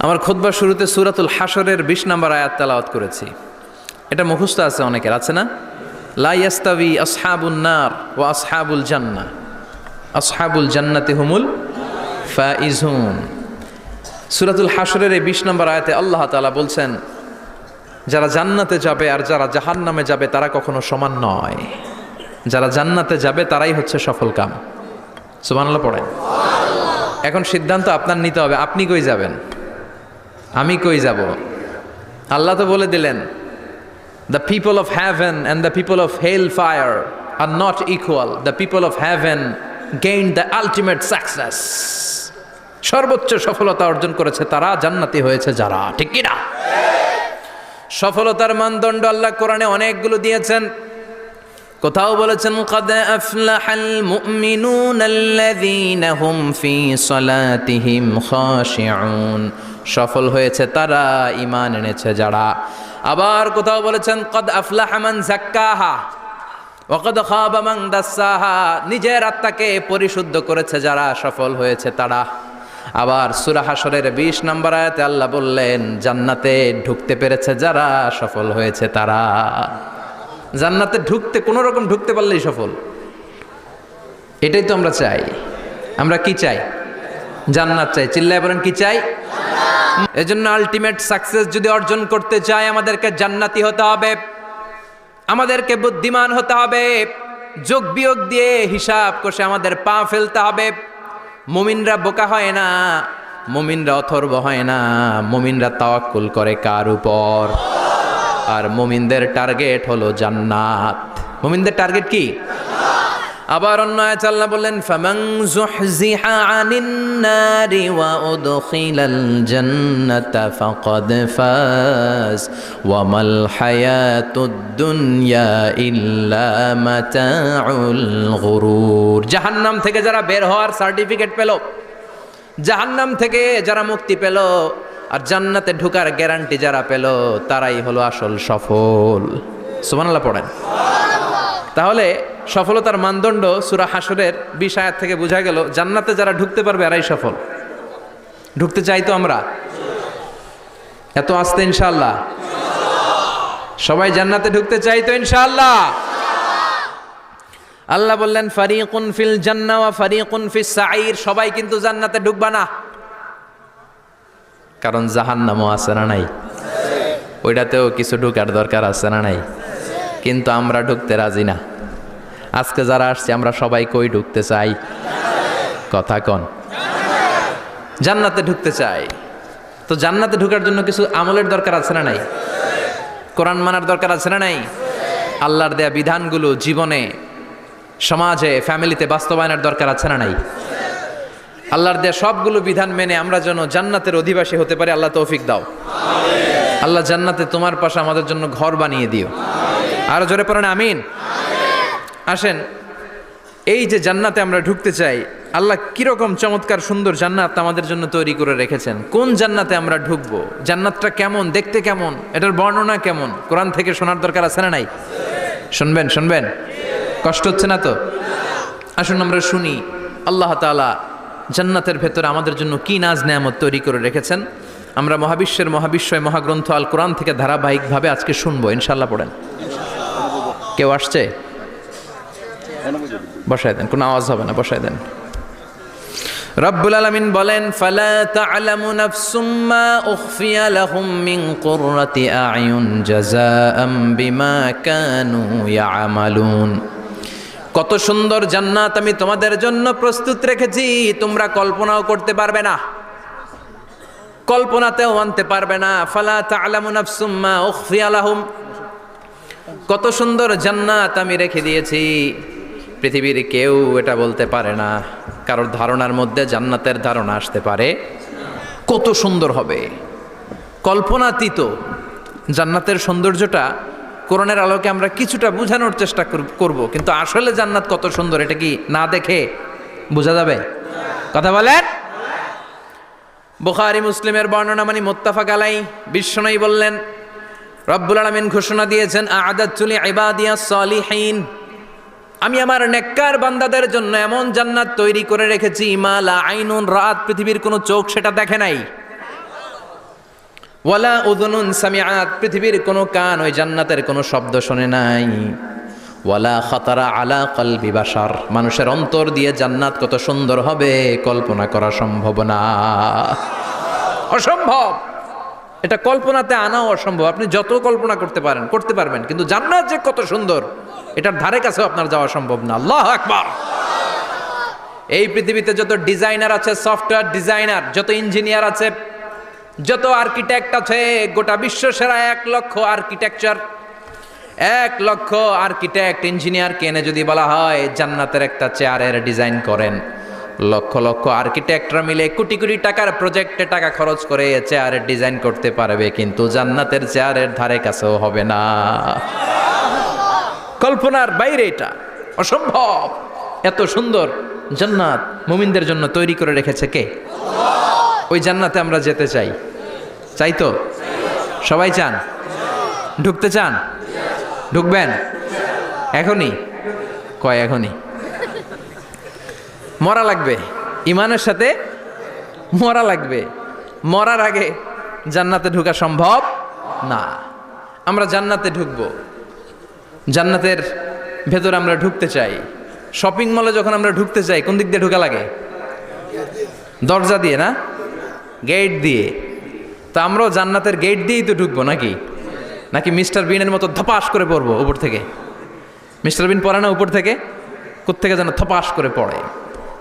আমার খুতবার শুরুতে সূরাতুল হাশরের ২০ নম্বর আয়াত তেলাওয়াত করেছি। এটা মুখস্থ আছে অনেকের, আছে না? লা ইয়াস্তাবি আসহাবুন নার ওয়া আসহাবুল জান্নাহ, আসহাবুল জান্নাতি হুমুল ফাইজুন। সূরাতুল হাশরের এই ২০ নম্বর আয়াতে আল্লাহ তাআলা বলছেন, যারা জান্নাতে যাবে আর যারা জাহান্নামে যাবে তারা কখনো সমান নয়। যারা জান্নাতে যাবে তারাই হচ্ছে সফলকাম। সুবহানাল্লাহ পড়েন। এখন সিদ্ধান্ত আপনার নিতে হবে, আপনি কই যাবেন, আমি কই যাব। আল্লাহ তো বলে দিলেন, the people of heaven and the people of hellfire are not equal. The people of heaven gained the ultimate success. সর্বোচ্চ সফলতা অর্জন করেছে তারা, জান্নাতি হয়েছে যারা। ঠিক কি না? সফলতার মানদণ্ড আল্লাহ কোরআনে অনেকগুলো দিয়েছেন। কোথাও বলেছেন قد أفلح المؤمنون الذين هم في صلاتهم خاشعون, সফল হয়েছে তারা, ঈমান এনেছে যারা। আবার কোথাও বলেছেন قد أفلح من زكاها وقد خاب من دساها, নিজের আত্মাকে পরিশুদ্ধ করেছে যারা, সফল হয়েছে তারা। আবার সূরা হাশরের ২০ নম্বর আয়াতে আল্লাহ বললেন, জান্নাতে ঢুকতে পেরেছে যারা, সফল হয়েছে তারা। জান্নাতে ঢুকতে, কোনো রকম ঢুকতে পারলেই সফল। এটাই তো আমরা চাই। আমরা কি চাই? জান্নাত চাই। চিল্লায় বলেন কি চাই? এজন্য আলটিমেট সাকসেস যদি অর্জন করতে চাই, আমাদেরকে জান্নাতি হতে হবে, আমাদেরকে বুদ্ধিমান হতে হবে, যোগ বিয়োগ দিয়ে হিসাব কষে আমাদের পা ফেলতে হবে। মুমিনরা বোকা হয় না, মুমিনরা অথর্ব হয় না, মুমিনরা তাওয়াক্কুল করে কার উপর? আর মুমিনদের টার্গেট হলো জান্নাত। মুমিনদের টার্গেট কি? আবার অন্য আয়াত আল্লাহ বললেন, ফামান যুহজিহা আনিন নারি ওয়া উদখিলাল জান্নাতা ফাকাদ ফাজ ওয়া মাল হায়াতুদ দুনিয়া ইল্লা মাতাউল গুরুর। জাহান্নাম থেকে যারা বের হওয়ার সার্টিফিকেট পেল, জাহান্নাম থেকে যারা মুক্তি পেল, আর জান্নাতে ঢোকার গ্যারান্টি যারা পেল, তারাই হলো আসল সফল। সুবহানাল্লাহ পড়েন। তাহলে সফলতার মানদণ্ড সূরা হাশরের ২০ আয়াত থেকে বোঝা গেল, জান্নাতে যারা ঢুকতে পারবে এরাই সফল। ঢুকতে চাই তো আমরা? এত আস্তে ইনশাআল্লাহ? সবাই জান্নাতে ঢুকতে চাই তো ইনশাআল্লাহ? আল্লাহ বললেন, ফারিকুন ফিল জান্নাহ ওয়া ফারিকুন ফিস সাঈর। সবাই কিন্তু জান্নাতে ঢুকবা না, কারণ জাহান্নামও আছে না নাই? ওইটাতেও কিছু ঢুকার দরকার আছে না নাই? কিন্তু আমরা ঢুকতে রাজি না। আজকে যারা আসছে আমরা সবাই কই ঢুকতে চাই? কথা কন। জান্নাতে ঢুকতে চাই। তো জান্নাতে ঢুকার জন্য কিছু আমলের দরকার আছে না নাই? কোরআন মানার দরকার আছে না নাই? আল্লাহর দেয়া বিধানগুলো জীবনে, সমাজে, ফ্যামিলিতে বাস্তবায়নের দরকার আছে না নাই? আল্লাহর দেয়া সবগুলো বিধান মেনে আমরা যেন জান্নাতের অধিবাসী হতে পারি, আল্লাহ তৌফিক দাও। আল্লাহ জান্নাতে তোমার পাশে আমাদের জন্য ঘর বানিয়ে দিও। আরো জোরে পড়েন আমিন। আসেন, এই যে জান্নাতে আমরা ঢুকতে চাই, আল্লাহ কিরকম চমৎকার সুন্দর জান্নাত আমাদের জন্য তৈরি করে রেখেছেন। কোন জান্নাতে আমরা ঢুকবো, জান্নাতটা কেমন, দেখতে কেমন, এটার বর্ণনা কেমন, কোরআন থেকে শোনার দরকার আছে না নাই? শুনবেন, শুনবেন? কষ্ট হচ্ছে না তো? আসুন আমরা শুনি আল্লাহ তাআলা জান্নাতের ভেতরে আমাদের জন্য কি নাজ নেয়ামত তৈরি করে রেখেছেন। আমরা মহাবিশ্বের মহাবিশ্বয় মহাগ্রন্থ আল কোরআন থেকে ধারাবাহিকভাবে আজকে শুনবো ইনশাআল্লাহ। পড়েন। কেউ আসছে? বসায় দেন, কোনো আওয়াজ হবে না, বসায় দেন। রব্বুল আলামিন বলেন, ফালা তা'লামু নাফসুম মা উখফিয়া লাহুম মিন কুররাতি আ'য়ুন জাযাআম বিমা কানু ইয়া'মালুন। কত সুন্দর জান্নাত আমি তোমাদের জন্য প্রস্তুত রেখেছি, তোমরা কল্পনাও করতে পারবে না, কল্পনাতেও আনতে পারবে না। ফালা তা'লামু নাফসুম মা উখফিয়া লাহুম, কত সুন্দর জান্নাত আমি রেখে দিয়েছি, পৃথিবীর কেউ এটা বলতে পারে না। কারোর ধারণার মধ্যে জান্নাতের ধারণা আসতে পারে কত সুন্দর হবে, কল্পনাতীত। জান্নাতের সৌন্দর্যটা কোরআনের আলোকে আমরা কিছুটা বোঝানোর চেষ্টা করব, কিন্তু আসলে জান্নাত কত সুন্দর এটা কি না দেখে বোঝা যাবে? কথা বলেন। বুখারী মুসলিমের বর্ণনা মানে মুত্তাফাক আলাইহি। বিশ্বনবী বললেন, রব্বুল আলামিন ঘোষণা দিয়েছেন, আ'আদাতু লিইবাদিয়াস সালিহিন, আমি আমার নেককার বান্দাদের জন্য এমন জান্নাত তৈরি করে রেখেছি, মা লা আইনুন রাত, পৃথিবীর কোনো চোখ সেটা দেখে নাই। ওয়ালা উযুনুন সামিআত, পৃথিবীর কোনো কান ওই জান্নাতের কোনো শব্দ শোনে নাই। ওয়ালা খাতারা আলা কলবি বাশার, মানুষের অন্তর দিয়ে জান্নাত কত সুন্দর হবে কল্পনা করা সম্ভব না, অসম্ভব। এটা কল্পনাতে আনাও অসম্ভব। আপনি যত কল্পনা করতে পারবেন, কিন্তু জান্নাত যে কত সুন্দর এটার ধারে কাছে আপনার যাওয়া সম্ভব না। আল্লাহু আকবার। এই পৃথিবীতে যত ডিজাইনার আছে, সফটওয়্যার ডিজাইনার, যত ইঞ্জিনিয়ার আছে, যত আর্কিটেক্ট আছে, গোটা বিশ্ব সেরা 1 লক্ষ আর্কিটেকচার, 1 লক্ষ আর্কিটেক্ট ইঞ্জিনিয়ারকে এনে যদি বলা হয় জান্নাতের একটা চেয়ারের ডিজাইন করেন, লক্ষ লক্ষ আর্কিটেক্টরা মিলে কোটি কোটি টাকার প্রজেক্টে টাকা খরচ করে চেয়ারের ডিজাইন করতে পারবে, কিন্তু জান্নাতের চেয়ারের ধারে কাছেও হবে না। কল্পনার বাইরে, এটা অসম্ভব। এত সুন্দর জান্নাত মুমিনদের জন্য তৈরি করে রেখেছে কে? ওই জান্নাতে আমরা যেতে চাই। চাই তো? সবাই চান? ঢুকতে চান? ঢুকবেন এখনই? কয় এখনই? মরা লাগবে, ইমানের সাথে মরা লাগবে। মরার আগে জান্নাতে ঢোকা সম্ভব না। আমরা জান্নাতে ঢুকবো, জান্নাতের ভেতর আমরা ঢুকতে চাই। শপিং মলে যখন আমরা ঢুকতে চাই কোন দিক দিয়ে ঢোকা লাগে? দরজা দিয়ে না, গেট দিয়ে। তা আমরাও জান্নাতের গেট দিয়েই তো ঢুকবো নাকি? নাকি মিস্টার বিনের মতো ধপাস করে পড়বো উপর থেকে? মিস্টার বিন পড়ে না উপর থেকে? কোত্থেকে যেন ধপাস করে পড়ে।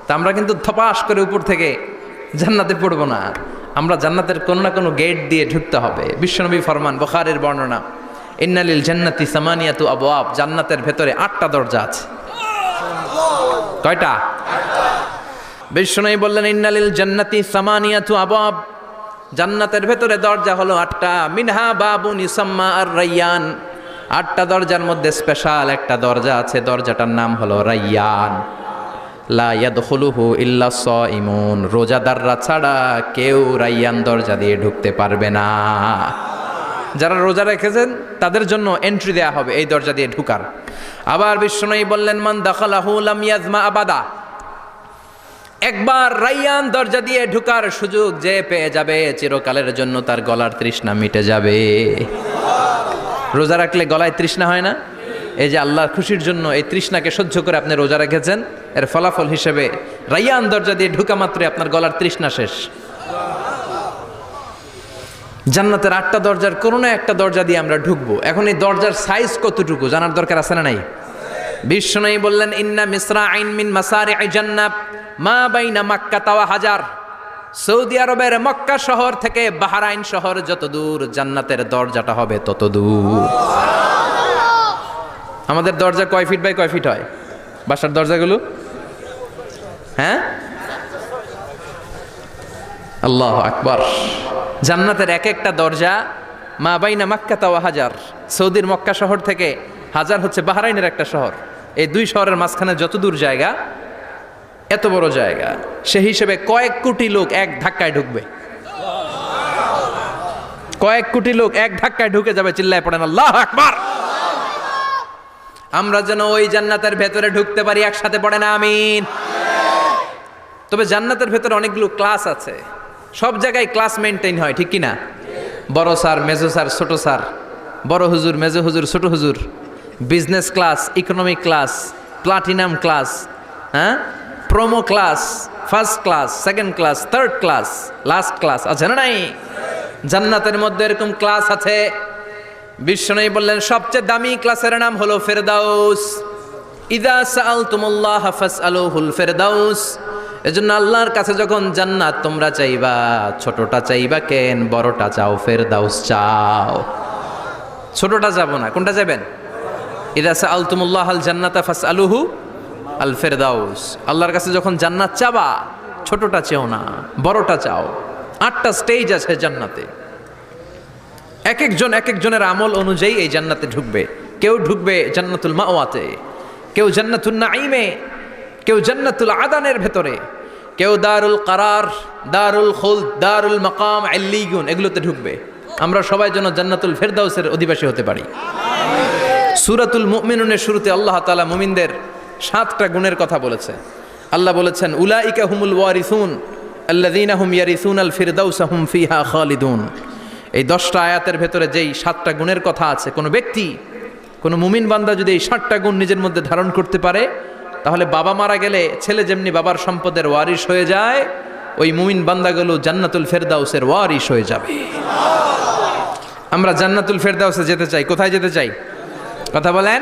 তা আমরা কিন্তু ধপাস করে উপর থেকে জান্নাতে পড়বো না, আমরা জান্নাতের কোনো না কোনো গেট দিয়ে ঢুকতে হবে। বিশ্বনবী ফরমান, বুখারীর বর্ণনা, ইন্নালিল জান্নাতি সামানিয়াতু আবওয়াব, জান্নাতের ভেতরে 8টা দরজা আছে। কয়টা? বিশ্বনবী বললেন ইন্নালিল জান্নাতি সামানিয়াতু আবওয়াব, জান্নাতের ভেতরে দরজা হলো 8টা। মিনহা বাবুন ইউসাম্মা আর রায়্যান, 8টা দরজার মধ্যে স্পেশাল একটা দরজা আছে, দরজাটার নাম হলো রায়্যান। লা ইয়াদখুলুহু ইল্লা সাইমুন, রোজাদাররা ছাড়া কেউ রায়্যান দরজা দিয়ে ঢুকতে পারবে না। যারা রোজা রেখেছেন তাদের জন্য এন্ট্রি দেয়া হবে এই দরজা দিয়ে ঢুকার। আবার বিশ্বনবী বললেন, মান দাখালাহু লাম ইয়াজমা আবাদা, একবার রায়্যান দরজা দিয়ে ঢুকার সুযোগ যে পেয়ে যাবে চিরকালের জন্য তার গলার তৃষ্ণা মিটে যাবে। রোজা রাখলে গলায় তৃষ্ণা হয় না? এই যে আল্লাহর খুশির জন্য এই তৃষ্ণাকে সহ্য করে আপনি রোজা রেখেছেন, এর ফলাফল হিসেবে রায়্যান দরজা দিয়ে ঢুকা মাত্রই আপনার গলার তৃষ্ণা শেষ। জান্নাতের 8টা দরজার কোনো না একটা দরজা দিয়ে আমরা ঢুকবো। এখন এই দরজার সাইজ কতটুকু জানার দরকার আছে না নাই? বিশ্বনবী বললেন, ইন্না মিসরাইন মিন মাসারি'i জান্নাহ মা বাইনা মাক্কা ওয়া হাজার, সৌদি আরবের মক্কা শহর থেকে বাহরাইন শহর যত দূর, জান্নাতের দরজাটা হবে তত দূর। আমাদের দরজা কয় ফিট বাই কয় ফিট হয় বাসার দরজাগুলো? হ্যাঁ, আল্লাহু আকবার। জান্নাতের এক একটা দরজা মা বাইনা মাক্কা ওয়া হাজার, সৌদির মক্কা শহর থেকে হাজার হচ্ছে বাহরাইনের একটা শহর, এই 2 শহরের মাঝখানে যত দূর জায়গা, এত বড় জায়গা, সেই হিসেবে কয়েক কোটি লোক এক ধাক্কায় ঢুকবে। কয়েক কোটি লোক এক ধাক্কায় ঢুকে যাবে। চিল্লায় পড়েন আল্লাহু আকবার। আমরা যেন ওই জান্নাতের ভেতরে ঢুকতে পারি, একসাথে পড়েন আমিন। তবে জান্নাতের ভেতরে অনেকগুলো ক্লাস আছে, সব জায়গায় ক্লাস মেনটেন হয়, ঠিক কিনা? বড় স্যার, মেজো স্যার, ছোট স্যার, বড় হুজুর, মেজো হুজুর, ছোট হুজুর, business class, economic class, platinum class, হ্যাঁ, promo class, first class, second class, third class, last class আছে না নাই? জান্নাতের মধ্যে এরকম ক্লাস আছে। বিশ্বনবী বললেন সবচেয়ে দামি ক্লাসের নাম হলো ফেরদাউস। ইযা সাআলতুমুল্লাহ ফাসআলুহুল ফেরদাউস। এজন্য আল্লাহর কাছে যখন জান্নাত তোমরা চাইবা, ছোটটা চাইবা কেন, বড়টা চাও, ফেরদাউস চাও। ছোটটা যাবো না, কোনটা যাবেন? ইযা সাআলতুমুল্লাহ আল জান্নাতা ফাসআলুহু আল ফেরদাউস। আল্লাহর কাছে যখন জান্নাত চাবা, ছোটটা চেও না, বড়টা চাও। 8টা স্টেজ আছে জান্নাতে, এক একজনের আমল অনুযায়ী এই জান্নাতে ঢুকবে। কেউ ঢুকবে জান্নাতুল মাওয়াতে, কেউ জান্নাতুল নাঈমে, কেউ জান্নাতুল আদানের ভেতরে, কেউ দারুল কারার, দারুল খুলদ, দারুল মাকাম, আল্লিগুন, এগুলোতে ঢুকবে। আমরা সবাই যেন জান্নাতুল ফেরদাউসের অধিবাসী হতে পারি। সূরাতুল মুমিনুনের শুরুতে আল্লাহ তাআলা মুমিনদের 7টা গুণের কথা বলেছে। আল্লাহ বলেছেন, উলাইকা হুমুল ওয়ারিসুন আল্লাযীনা হুম ইয়ারিসুনাল ফিরদাউসা হুম ফিহা খালিদুন। এই 10টা আয়াতের ভেতরে যেই 7টা গুণের কথা আছে, কোনো ব্যক্তি, কোনো মুমিন বান্দা যদি এই 7টা গুণ নিজের মধ্যে ধারণ করতে পারে, তাহলে বাবা মারা গেলে ছেলে যেমনি বাবার সম্পদের ওয়ারিশ হয়ে যায়, ওই মুমিন বান্দাগুলো জান্নাতুল ফেরদাউসের ওয়ারিশ হয়ে যাবে। আমরা জান্নাতুল ফেরদাউসে যেতে চাই। কোথায় যেতে চাই? কথা বলেন।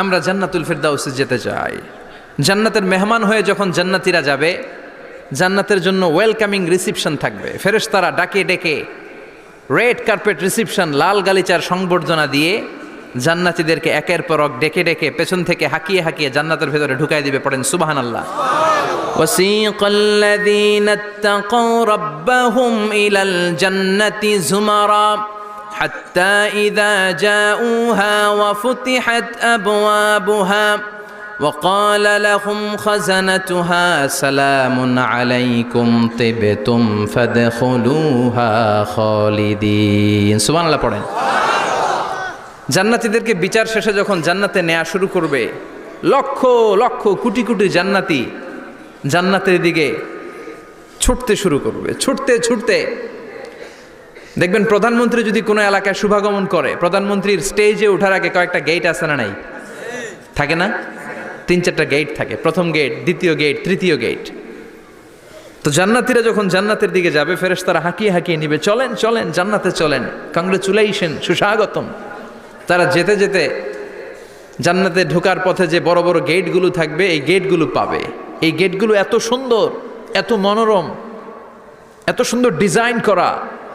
আমরা জান্নাতুল ফেরদাউসে যেতে চাই। জান্নাতের মেহমান হয়ে যখন জান্নাতীরা যাবে, জান্নাতের জন্য ওয়েলকামিং রিসিপশন থাকবে। ফেরেশতারা ডাকে ডেকে রেড কার্পেট রিসিপশন, লাল গালিচার সংবর্ধনা দিয়ে জান্নাতীদেরকে একের পর এক ডেকে ডেকে পেছন থেকে হাঁকিয়ে হাঁকিয়ে জান্নাতের ভেতরে ঢুকাই দিবে। পড়েন সুবহানাল্লাহ। وسيق الذين اتقوا ربهم إلى الجنة زمرا حتى إذا جاءوها وفتحت أبوابها وقال لهم خزنتها سلام عليكم طبتم فادخلوها خالدين سبحان الله পড়েন। জান্নাতীদেরকে বিচার শেষে যখন জান্নাতে নেওয়া শুরু করবে, লক্ষ লক্ষ কোটি কোটি জান্নাতি জান্নাতের দিকে ছুটতে শুরু করবে। ছুটতে ছুটতে দেখবেন প্রধানমন্ত্রী যদি কোনো এলাকায় শুভাগমন করে, প্রধানমন্ত্রীর স্টেজে ওঠার আগে কয়েকটা গেট আছে না নাই? থাকে না? 3-4টা গেট থাকে। প্রথম গেট, দ্বিতীয় গেট, তৃতীয় গেট। তো জান্নাতীরা যখন জান্নাতের দিকে যাবে, ফেরেশতারা হাঁকিয়ে হাঁকিয়ে নিবে, চলেন চলেন জান্নাতে চলেন, কংগ্রেচুলেশন, সুস্বাগতম। তারা যেতে যেতে জান্নাতে ঢোকার পথে যে বড় বড় গেটগুলো থাকবে, এই গেটগুলো পাবে। এই গেটগুলো এত সুন্দর, এত মনোরম, এত সুন্দর ডিজাইন করা,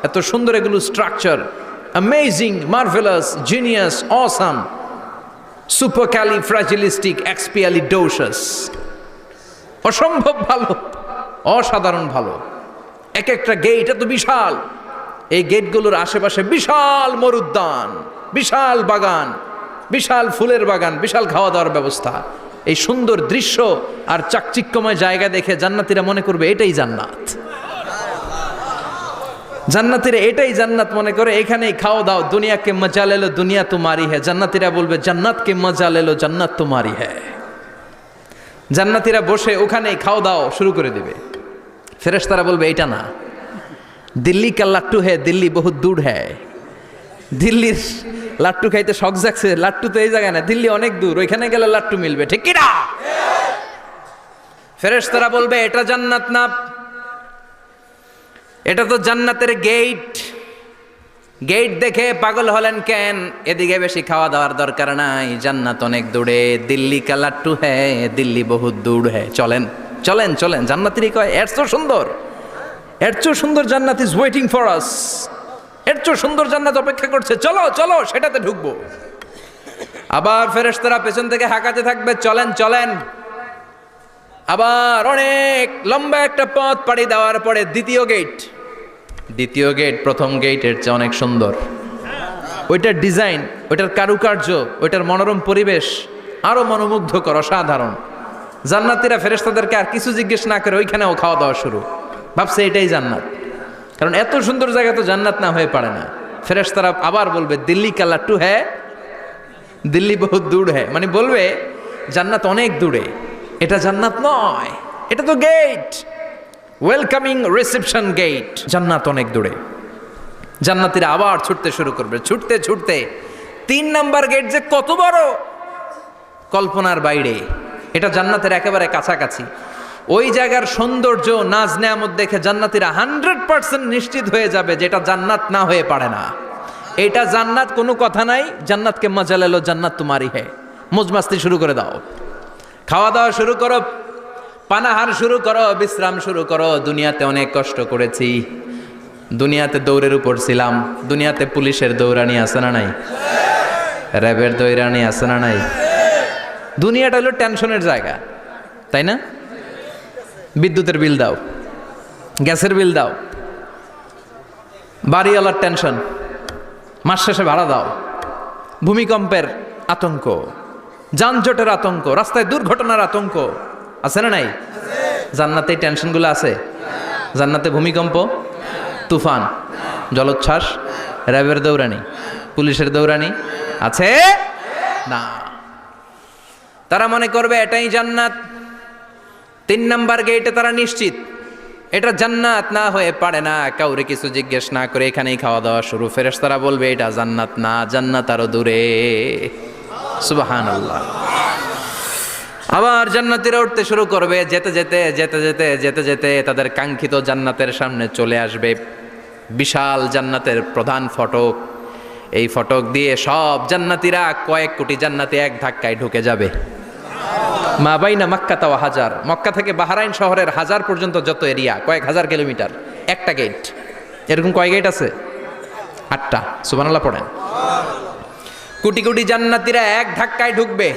এত সুন্দর এগুলো structure, amazing, marvellous, genius, awesome, supercalifragilisticexpialidocious, অসম্ভব ভালো, অসাধারণ ভালো। এক একটা গেট এত বিশাল। এই গেটগুলোর আশেপাশে বিশাল মরুদ্যান, বিশাল বাগান, বিশাল ফুলের বাগান, বিশাল খাওয়া দাওয়ার ব্যবস্থা। এই সুন্দর দৃশ্য আর চাকচিক্যময় জায়গা দেখে জান্নাতীরা মনে করবে এটাই জান্নাত। জান্নাতীরা এটাই জান্নাত মনে করে, এখানেই খাও দাও, দুনিয়া কে মজা লে লো দুনিয়া তোমারি হ্যায়। জান্নাতীরা বলবে জান্নাত কে মজা লে লো জান্নাত তোমারি হ্যায়। জান্নাতীরা বসে ওখানেই খাও দাও শুরু করে দিবে। ফেরেশতারা বলবে এটা না, দিল্লি কা লাট্টু হ্যায়, দিল্লি বহুত দূর হ্যায়। দিল্লির লাট্টু খাইতে শখ জাগছে, লাট্টু তো এই জায়গায় না, দিল্লি অনেক দূর, ওইখানে গেলে লাট্টু মিলবে, ঠিক কি না? ফেরেশতারা বলবে এটা জান্নাত না, এটা তো জান্নাতের গেট। গেট দেখে পাগল হলেন কেন? এদিকে বেশি খাওয়া দাওয়ার দরকার নাই, জান্নাত অনেক দূরে। দিল্লি কা লাট্টু হ্যায়, দিল্লি বহুত দূর হ্যায়। চলেন চলেন চলেন। জান্নাতিরই কয় এর চেয়ে সুন্দর, এর চেয়ে সুন্দর জান্নাত ইজ ওয়েটিং ফর আস, এর চেয়ে সুন্দর জান্নাত অপেক্ষা করছে, চলো চলো সেটাতে ঢুকবো। আবার ফেরেশতারা পেছন থেকে হাঁকাতে থাকবে, চলেন চলেন। আবার অনেক লম্বা একটা পথ পাড়ি দেওয়ার পরে দ্বিতীয় গেট। দ্বিতীয় গেট প্রথম গেটের চেয়ে অনেক সুন্দর। ওইটার ডিজাইন, ওইটার কারুকার্য, ওইটার মনোরম পরিবেশ আরো মনোমুগ্ধকর, অসাধারণ। জান্নাতীরা ফেরেশতাদেরকে আর কিছু জিজ্ঞেস না করে ওইখানেও খাওয়া দাওয়া শুরু। ভাবছে এটাই জান্নাত, কারণ এত সুন্দর জায়গা তো জান্নাত না হয়ে পারে না। ফেরেশতারা আবার বলবে দিল্লি কা লাট্টু হ্যায়, দিল্লি বহুত দূর হ্যায়, মানে বলবে জান্নাত অনেক দূরে, এটা জান্নাত নয়, এটা তো গেট, ওয়েলকামিং রিসেপশন গেট, জান্নাত অনেক দূরে। জান্নাতীরা আবার ছুটতে শুরু করবে। ছুটতে ছুটতে 3 নাম্বার গেট যে কত বড়, কল্পনার বাইরে। এটা জান্নাতের একেবারে কাছাকাছি। ওই জায়গার সৌন্দর্য, নাজ নেয়ামত দেখে জান্নাতীরা 100% নিশ্চিত হয়ে যাবে যে এটা জান্নাত না হয়ে পারে না, এটা জান্নাত, কোনো কথা নাই। জান্নাতকে মজা লেলো জান্নাত তোমারি হ্যায়। মজমাস্তি শুরু করে দাও, খাওয়া দাওয়া শুরু করো, পানাহার শুরু করো, বিশ্রাম শুরু করো। দুনিয়াতে অনেক কষ্ট করেছি, দুনিয়াতে দৌড়ের উপর ছিলাম, দুনিয়াতে পুলিশের দৌড়ানি আছে না নাই, র্যাবের দৌড়ানি আছে না নাই। দুনিয়াটা হলো টেনশনের জায়গা, তাই না? বিদ্যুতের বিল দাও, গ্যাসের বিল দাও, বাড়িওয়ালার টেনশন, মাস শেষে ভাড়া দাও, ভূমিকম্পের আতঙ্ক, যানজটের আতঙ্ক, রাস্তায় দুর্ঘটনার আতঙ্ক আছে না নাই? জান্নাতে এই টেনশনগুলো আছে? জান্নাতে ভূমিকম্প, তুফান, জলোচ্ছ্বাস, র্যাবের দৌড়ানি, পুলিশের দৌড়ানি আছে না। তারা মনে করবে এটাই জান্নাত। 3 নাম্বার গেটে তারা নিশ্চিত, এটা জান্নাত না হয়ে পারে না, কাউরে কিছু জিজ্ঞেস না করে এখানেই খাওয়া দাওয়া শুরু। ফেরেশতারা বলবে এটা জান্নাত না, জান্নাত আরো দূরে। সুবহানাল্লাহ। আবার জান্নাতীরা উঠতে শুরু করবে, যেতে যেতে যেতে যেতে যেতে যেতে তাদের কাঙ্ক্ষিত জান্নাতের সামনে চলে আসবে। বিশাল জান্নাতের প্রধান ফটক, এই ফটক দিয়ে সব জান্নাতীরা, কয়েক কোটি জান্নাতি এক ধাক্কায় ঢুকে যাবে। মা বাইনা মাক্কা তাওয়া হাজার, মক্কা থেকে বাহরাইন শহরের হাজার পর্যন্ত যত এরিয়া, কয়েক হাজার কিলোমিটার, একটা গেট। এরকম কয় গেট আছে? 8টা। সুবহানাল্লাহ পড়েন। কোটি কোটি জান্নাতীরা এক ধাক্কায় ঢুকবে।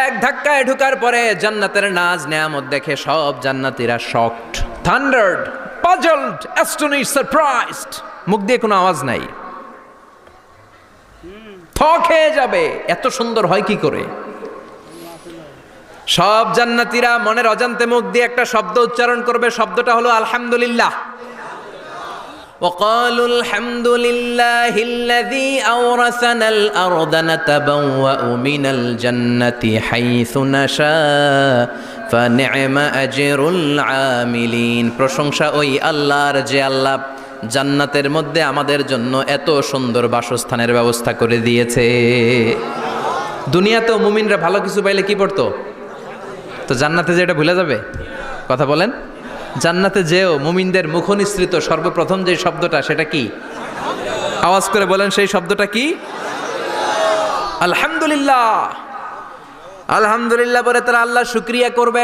এক ধাক্কায় ঢুকার পরে জান্নাতের নাজ নেয়ামত দেখে সব জান্নাতীরা শকড, থান্ডার্ড, পাজলড, অ্যাস্টনিশড, সারপ্রাইজড। মুখ দিয়ে কোনো আওয়াজ নাই, থক হয়ে যাবে, এত সুন্দর হয় কি করে। সব জান্নাতীরা মনের অজান্তে মুখ দিয়ে একটা শব্দ উচ্চারণ করবে, শব্দটা হলো আলহামদুলিল্লাহ। وقالوا الحمد لله الذي أورثنا الأرض نتبوأ من الجنة حيث نشاء فنعم أجر العاملين। প্রশংসা ওই আল্লাহর যে আল্লাহ জান্নাতের মধ্যে আমাদের জন্য এত সুন্দর বাসস্থানের ব্যবস্থা করে দিয়েছে। দুনিয়াতেও মুমিনরা ভালো কিছু পাইলে কি পড়তো? তো জান্নাতে যে এটা ভুলে যাবে? কথা বলেন। জান্নাতে যেও মুমিনদের মুখনিসৃত সর্বপ্রথম যে শব্দটা, সেটা কি? আওয়াজ করে বলেন, সেই শব্দটা কি? আলহামদুলিল্লাহ। আলহামদুলিল্লাহ বলে তারা আল্লাহ শুকরিয়া করবে,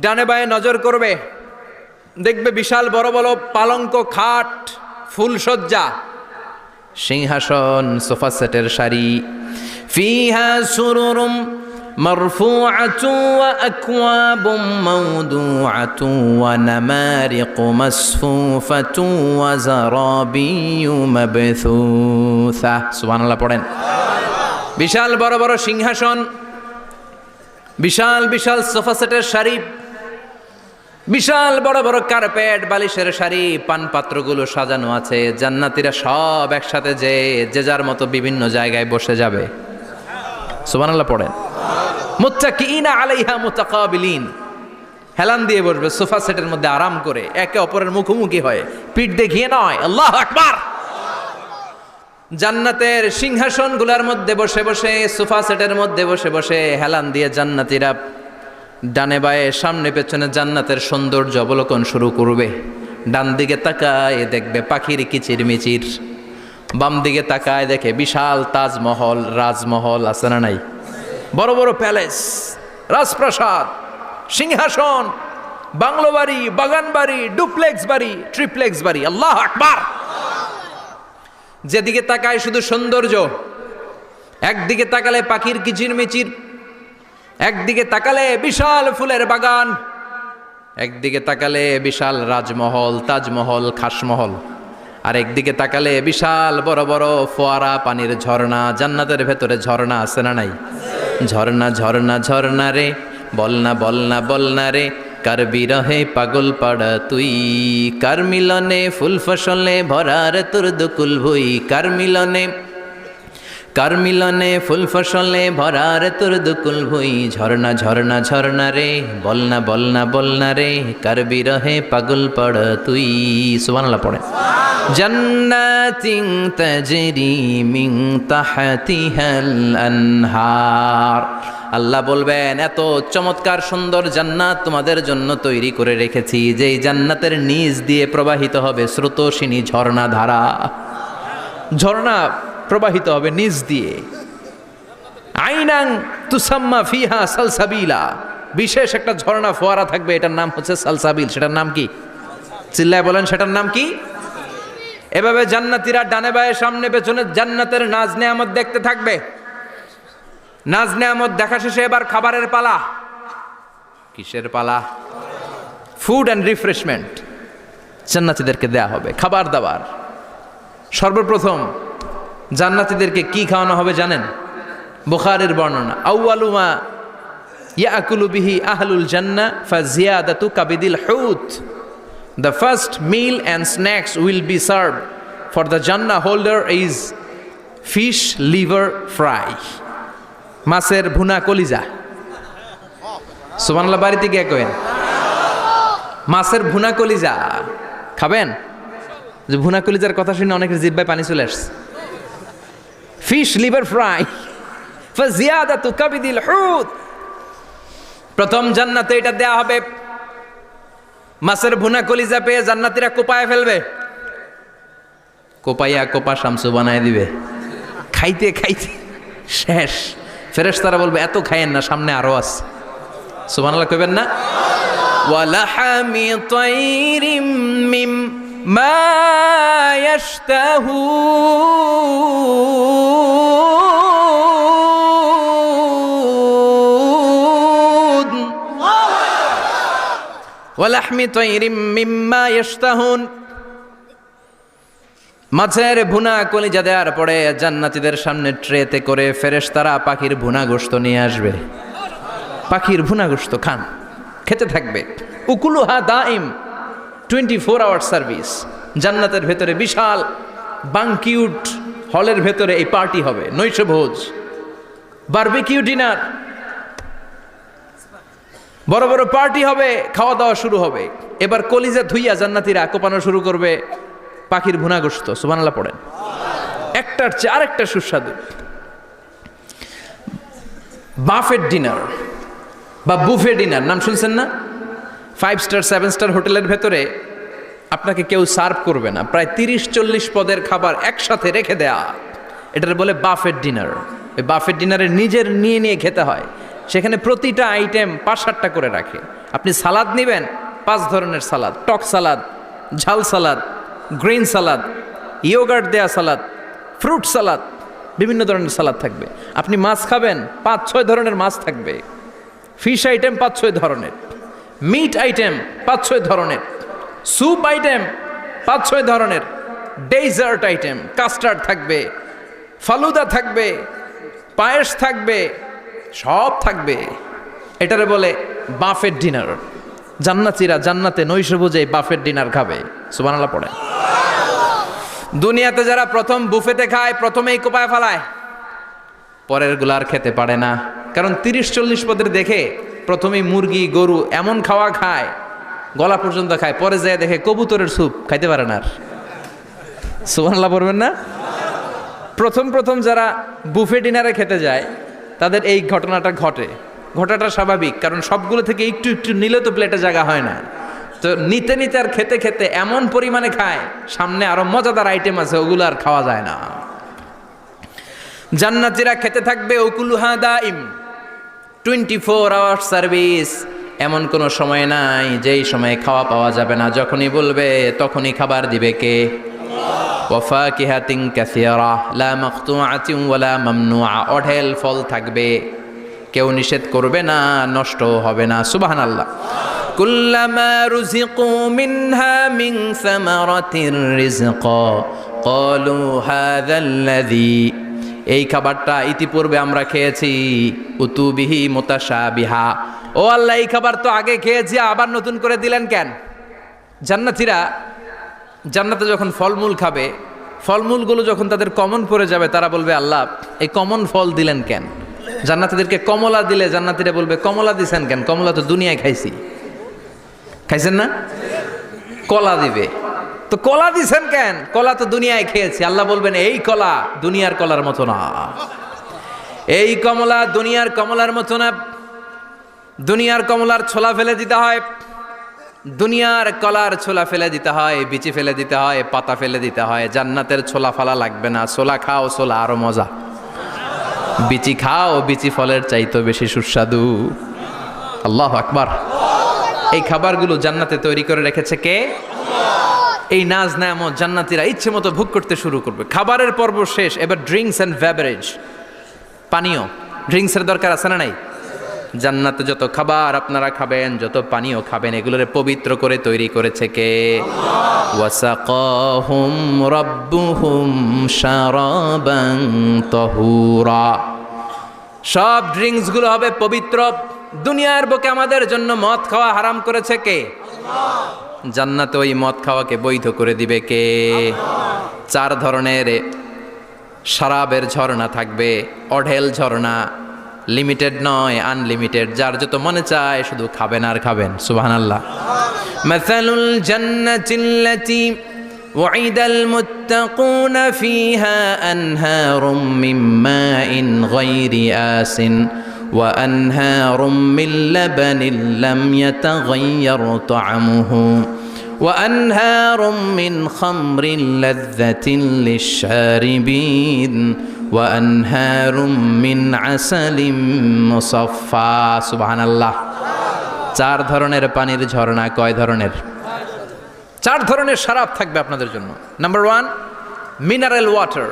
ডানে বায়ে নজর করবে, দেখবে বিশাল বড় বড় পালঙ্ক, খাট, ফুলসজ্জা, সিংহাসন, সোফা সেটের সারি। ফিহা সুরুরুম মারফুআতু ওয়া আকওয়াবুম মাওদুআতু ওয়া নামারিকু মাসফুফাতু ওয়া যারাবিয়্যু মাবথুসা। সুবহানাল্লাহ পড়েন। বিশাল বড় বড় সিংহাসন, বিশাল বিশাল সোফা সেটের সারি, বিশাল বড় বড় কার্পেট, বালিশের সারি, পানপাত্রগুলো সাজানো আছে। জান্নাতীরা সব একসাথে যে যার মতো বিভিন্ন জায়গায় বসে যাবে। সুবহানাল্লাহ পড়েন। মুত্তাকিইনা আলাইহা মুতাকাবিলিন, হেলান দিয়ে বসবে সোফা সেটের মধ্যে আরাম করে, একে অপরের মুখোমুখি হয়ে, পিঠ দেখিয়ে নয়। আল্লাহু আকবার। জান্নাতের সিংহাসনগুলোর মধ্যে বসে বসে, সোফা সেটের মধ্যে বসে বসে হেলান দিয়ে জান্নাতীরা ডানে বায়ে সামনে পেছনে জান্নাতের সৌন্দর্য অবলোকন শুরু করবে। ডান দিকে তাকায় দেখবে পাখির কিচিরমিচির, বাম দিকে তাকায় দেখে বিশাল তাজমহল, রাজমহল আছে না নাই? বড় বড় প্যালেস, রাজপ্রাসাদ, সিংহাসন, বাংলো বাড়ি, বাগান বাড়ি, ডুপ্লেক্স বাড়ি, ট্রিপ্লেক্স বাড়ি। আল্লাহু আকবার। যেদিকে তাকায় শুধু সৌন্দর্য। একদিকে তাকালে পাখির কিচিরমিচির, একদিকে তাকালে বিশাল ফুলের বাগান, একদিকে তাকালে বিশাল রাজমহল, তাজমহল, খাসমহল, আর একদিকে তাকালে বিশাল বড় বড় ফোয়ারা, পানির ঝর্ণা। জান্নাতের ভেতরে ঝর্ণা আছে না নাই? ঝর্ণা ঝর্ণা ঝর্ণা রে, বলনা বলনা বলনা রে, কার বিরহে পাগল পাড়া তুই, কার মিলনে ফুল ফসলে ভরার তোর দুকুল ভুই, কার মিলনে ফুল ফসলে ভরার তোর দুকুল ভুই। ঝর্ণা ঝর্ণা ঝর্ণা রে, বলনা বলনা বলনা রে, কার বিরহে পাগল পাড়া তুই। সুবহানাল্লাহ পড়ে। জান্নাতিন তাজরি মিন তাহতিহাল আনহার। আল্লাহ বলবেন, এত চমৎকার সুন্দর জান্নাত তোমাদের জন্য তৈরি করে রেখেছি, যেই জান্নাতের নিচ দিয়ে প্রবাহিত হবে স্রোতস্বিনী ঝর্ণা ধারা। ঝর্ণা প্রবাহিত হবে নিচ দিয়ে। আইনাং তুসাম্মা ফিহা সালসাবিলা, বিশেষ একটা ঝর্ণা ফোয়ারা থাকবে, এটার নাম হচ্ছে সালসাবিল। সেটার নাম কি? চিল্লায় বলেন, সেটার নাম কি? এভাবে জান্নাতীরা ডানে বায়ে সামনে পেছনে জান্নাতের নাজ নেয়ামত দেখতে থাকবে। নাজ নেয়ামত দেখা শেষে এবার খাবারের পালা। কিসের পালা? ফুড অ্যান্ড রিফ্রেশমেন্ট জান্নাতীদেরকে দেয়া হবে, খাবার দাবার। সর্বপ্রথম জান্নাতীদেরকে কি খাওয়ানো হবে জানেন? বুখারীর বর্ণনা, আউয়ালু মা ইয়াকুলু বিহি আহলুল জান্নাহ ফাজিয়াদাতু কাবিদিল হুত। The first meal and snacks will be served for the Jannah holder is fish liver fry, মাছের ভুনা কলিজা। সুবহানাল্লাহ, বাড়িতে গিয়ে কইন। মাছের ভুনা কলিজা খাবেন? যে ভুনা কলিজার কথা শুনে অনেকের জিহ্বায় পানি চলে আসছে। ফিশ লিভার ফ্রাই ফাজিয়াদাতু কাবিদিল হুত, প্রথম জান্নাতে এটা দেয়া হবে। মাছের ভুনা কলিজা পেয়ে জান্নাতীরা কোপায় ফেলবে, কোপাইয়া কোপা শামসু বানায় দিবে। খাইতে খাইতে শেষ। ফেরেশতারা বলবে এত খাইয়েন না, সামনে আরো আছে। সুবহানাল্লাহ কইবেন না? ওয়ালাহামি তাইরিম মিম্মা ইয়াশতাহুন, ওয়ালাহমি তাইরিম মিম্মা ইয়াশতাহুন। মাছের ভুনা কলিজা দেওয়ার পরে জান্নাতীদের সামনে ট্রেতে করে ফেরেশতারা পাখির ভুনা গোশত নিয়ে আসবে। পাখির ভুনা গোশত খান, খেতে থাকবে। উকুলুহা দাইম, 24 আওয়ার সার্ভিস। জান্নাতের ভেতরে বিশাল বাংকিউট হলের ভেতরে এই পার্টি হবে, নৈশভোজ, বারবিকিউ ডিনার, বড় বড় পার্টি হবে, খাওয়া দাওয়া শুরু হবে। এবার কলিজা ধুইয়া জান্নাতীরা কোপানো শুরু করবে পাখির ভুনা গোশত। সুবহানাল্লাহ পড়েন। একটার চেয়ে আরেকটা সুস্বাদু। বাফেট ডিনার বা বুফে ডিনার নাম শুনছেন না? 5 স্টার 7 স্টার হোটেলের ভেতরে আপনাকে কেউ সার্ভ করবে না, প্রায় 30-40 পদের খাবার একসাথে রেখে দেয়া, এটার বলে বাফেট ডিনার। এই বাফেট ডিনারে নিজের নিয়ে নিয়ে খেতে হয়। সেখানে প্রতিটা আইটেম 5-7টা করে রাখে। আপনি সালাদ নেবেন, 5 ধরনের সালাদ, টক সালাদ, ঝাল সালাদ, গ্রিন সালাদ, ইয়োগার্ট দেয়া সালাদ, ফ্রুট সালাদ, বিভিন্ন ধরনের সালাদ থাকবে। আপনি মাছ খাবেন, 5-6 ধরনের মাছ থাকবে। ফিশ আইটেম 5-6 ধরনের, মিট আইটেম 5-6 ধরনের, স্যুপ আইটেম 5-6 ধরনের, ডেজার্ট আইটেম, কাস্টার্ড থাকবে, ফালুদা থাকবে, পায়েস থাকবে, সব থাকবে। এটারে বলে বাফেট ডিনার। জান্নাতীরা জান্নাতে নৈশভোজে বাফেট ডিনার খাবে। সুবহানাল্লাহ পড়ে। দুনিয়াতে যারা প্রথম বুফেতে খায় প্রথমেই কোপায় ফেলায়, পরের গুলার খেতে পারে না। কারণ 30-40 পদের দেখে প্রথমেই মুরগি গরু এমন খাওয়া খায়, গলা পর্যন্ত খায়, পরে যায় দেখে কবুতরের স্যুপ খাইতে পারে না আর। সুবহানাল্লাহ পড়বেন না? প্রথম যারা বুফে ডিনারে খেতে যায় তাদের এই ঘটনাটা ঘটে। ঘটাটা স্বাভাবিক, কারণ সবগুলো থেকে একটু একটু নিলে তো প্লেটে জায়গা হয় না। তো নিতে নিতে আর খেতে খেতে এমন পরিমাণে খায়, সামনে আরো মজাদার আইটেম আছে, ওগুলো আর খাওয়া যায় না। জান্নাতীরা খেতে থাকবে উকুলুহা দাইম, 24 আওয়ার সার্ভিস। এমন কোনো সময় নাই যেই সময় খাওয়া পাওয়া যাবে না। যখনই বলবে তখনই খাবার দিবে কে? ওয়াফাকিহাতিন কাসীরা লা মাকতুআতিন ওয়ালা মামনুআ, অঢেল ফল থাকবে, কেউ নিষেধ করবে না, নষ্ট হবে না। সুবহানাল্লাহ। কুল্লামা রুজিকু মিনহা মিন সামারাতির রিজকা ক্বালু হাযাল্লাযী, এই খাবারটা ইতিপূর্বে আমরা খেয়েছি, উতুবিহি মুতাশাবিহা, ও আল্লাহ এই খাবার তো আগে খেয়েছি, আবার নতুন করে দিলেন কেন? জান্নাতীরা জান্নাতে যখন ফলমূল খাবে, ফলমূলগুলো যখন তাদের কমন পড়ে যাবে, তারা বলবে আল্লাহ এই কমন ফল দিলেন কেন? জান্নাতীদেরকে কমলা দিলে জান্নাতীরা বলবে কমলা দিছেন কেন? কমলা তো দুনিয়ায় খাইছি। খাইছেন না? কলা দিবে, তো কলা দিছেন কেন? কলা তো দুনিয়ায় খেয়েছি। আল্লাহ বলবেন এই কলা দুনিয়ার কলার মতো না, এই কমলা দুনিয়ার কমলার মতো না। দুনিয়ার কমলার ছোলা ফেলে দিতে হয়, দুনিয়ার কলার ছোলা ফেলে দিতে হয়, বিচি ফেলে দিতে হয়, পাতা ফেলে দিতে হয়। জান্নাতের ছোলা ফালা লাগবে না, ছোলা খাও, ছোলা আরো মজা। বিচি খাও, বিচি ফলের চাইতো বেশি সুস্বাদু। আল্লাহু আকবার। এই খাবারগুলো জান্নাতে তৈরি করে রেখেছে কে? এই নাজ নেয়ামত জান্নাতীরা ইচ্ছে মতো ভোগ করতে শুরু করবে। খাবারের পর্ব শেষ, এবার ড্রিঙ্কস এন্ড বেভারেজ, পানীয়। ড্রিঙ্কসের দরকার আছে না নাই? জান্নাতে যত খাবার আপনারা খাবেন, যত পানীয় খাবেন, এগুলোরে পবিত্র করে তৈরি করেছে কে? ওয়াসাকাহুম রাব্বুহুম শারাবান তাহুরা। সব ড্রিঙ্কস গুলো হবে পবিত্র। দুনিয়ার বুকে আমাদের জন্য মদ খাওয়া হারাম করেছে কে? জান্নাতে ওই মদ খাওয়াকে বৈধ করে দিবে কে? 4 ধরনের শরাবের ঝর্ণা থাকবে, অঢেল ঝর্ণা, লিমিটেড নয়, আনলিমিটেড। যার যত মনে চায় শুধু খাবেন আর খাবেন। সুবহানাল্লাহ। مثل الجنة التي وعد المتقون فيها أنهار من ماء غير آسٍ وأنهار من لبن لم يتغير طعمه وأنهار من خمر لذة للشاربين وأنهار من عسل مصفى سبحان الله চার ধরনের পানির ঝর্ণা কয় ধরনের চার ধরনের শরাব থাকবে আপনাদের জন্য নাম্বার 1 মিনারেল ওয়াটার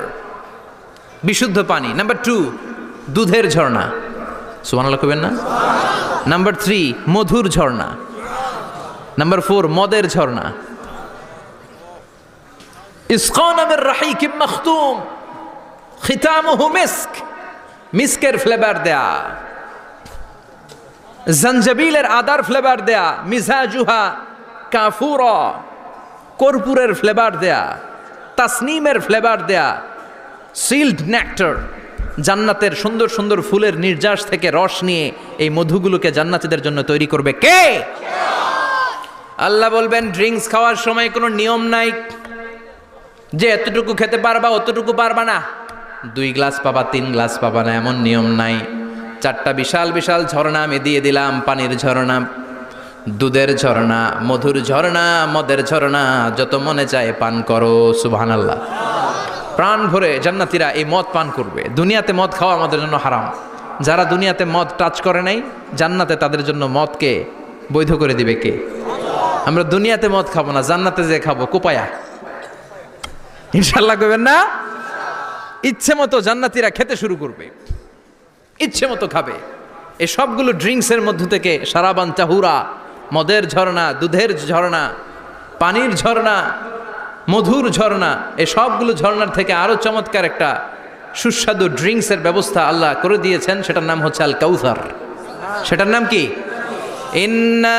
বিশুদ্ধ পানি নাম্বার 2 দুধের ঝর্ণা সুবহানাল্লাহ কইবেন না নাম্বার 3 মধুর ঝর্ণা নাম্বার 4 মদের ঝর্ণা ইসকানা মির রাহিকিম মখতুম খিতামুহু মিস্ক মিস্কের ফ্লেভার দেয়া জঞ্জাবিলের আদার ফ্লেভার দেয়া মিজাজুহা কাফুরা কর্পূরের ফ্লেভার দেয়া তাসনিমের ফ্লেভার দেয়া সিল্ড নেক্টার জান্নাতের সুন্দর সুন্দর ফুলের নির্যাস থেকে রস নিয়ে এই মধুগুলোকে জান্নাতীদের জন্য তৈরি করবে কে আল্লাহ বলবেন ড্রিঙ্কস খাওয়ার সময় কোনো নিয়ম নাই যে এতটুকু খেতে পারবা অতটুকু পারবা না 2 গ্লাস পাবা 3 গ্লাস পাবা না এমন নিয়ম নাই 4টা বিশাল বিশাল ঝর্ণা আমি দিয়ে দিলাম পানির ঝর্ণা দুধের ঝর্ণা মধুর ঝর্ণা মদের ঝর্ণা যত মনে চায় পান করো সুবহানাল্লাহ প্রাণ ভরে জান্নাতীরা এই মদ পান করবে দুনিয়াতে মদ খাওয়া আমাদের জন্য হারাম যারা দুনিয়াতে মদ টাচ করে নাই জান্নাতে তাদের জন্য মদকে বৈধ করে দিবে কে আমরা দুনিয়াতে মদ খাবো না জান্নাতে যে খাবো কোপায়া ইনশাআল্লাহ কইবেন না ইচ্ছে মতো জান্নাতীরা খেতে শুরু করবে ইচ্ছে মতো খাবে এই সবগুলো ড্রিঙ্কসের মধ্য থেকে সারাবান চাহুরা মদের ঝর্ণা দুধের ঝর্ণা পানির ঝর্ণা মধুর ঝর্ণা এই সবগুলো ঝর্ণার থেকে আরো চমৎকার একটা সুস্বাদু ড্রিঙ্কসের ব্যবস্থা আল্লাহ করে দিয়েছেন সেটার নাম হচ্ছে আল কাউসার সেটার নাম কি ইন্না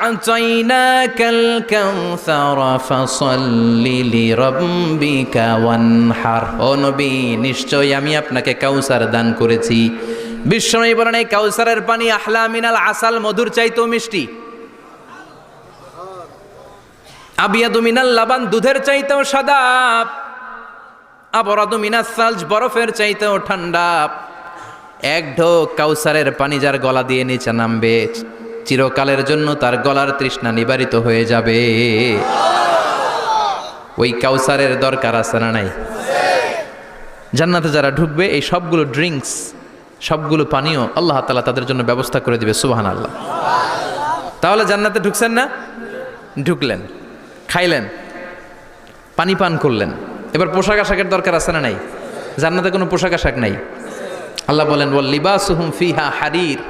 আ'তাইনাকাল কাউসার ফাসাল্লি লিরাব্বিকা ওয়ানহার ও নবী নিশ্চয়ই আমি আপনাকে কাউসার দান করেছি বিশ্বনবী বলেন এই কাউসারের পানি আহলা মিনাল আসাল মধুর চাইতেও মিষ্টি আবিয়াদু মিনাল লাবান দুধের চাইতেও সাদা আবরাদু মিনাস সালজ বরফের চাইতেও ঠান্ডা এক ঢোক কাউসারের পানি যার গলা দিয়ে নিচে নামবে চিরকালের জন্য তার গলার তৃষ্ণা নিবারিত হয়ে যাবে ওই কাউসারের দরকার আছে না নাই জান্নাতে যারা ঢুকবে এই সবগুলো ড্রিঙ্কস সবগুলো পানীয় আল্লাহ তাআলা তাদের জন্য ব্যবস্থা করে দিবে সুবহানাল্লাহ তাহলে জান্নাতে ঢুকছেন না ঢুকলেন খাইলেন পানি পান করলেন এবার পোশাক আশাকের দরকার আছে না নাই জান্নাতে কোনো পোশাক আশাক নাই আল্লাহ বলেন ওয়াল লিবাসুহুম ফিহা হারির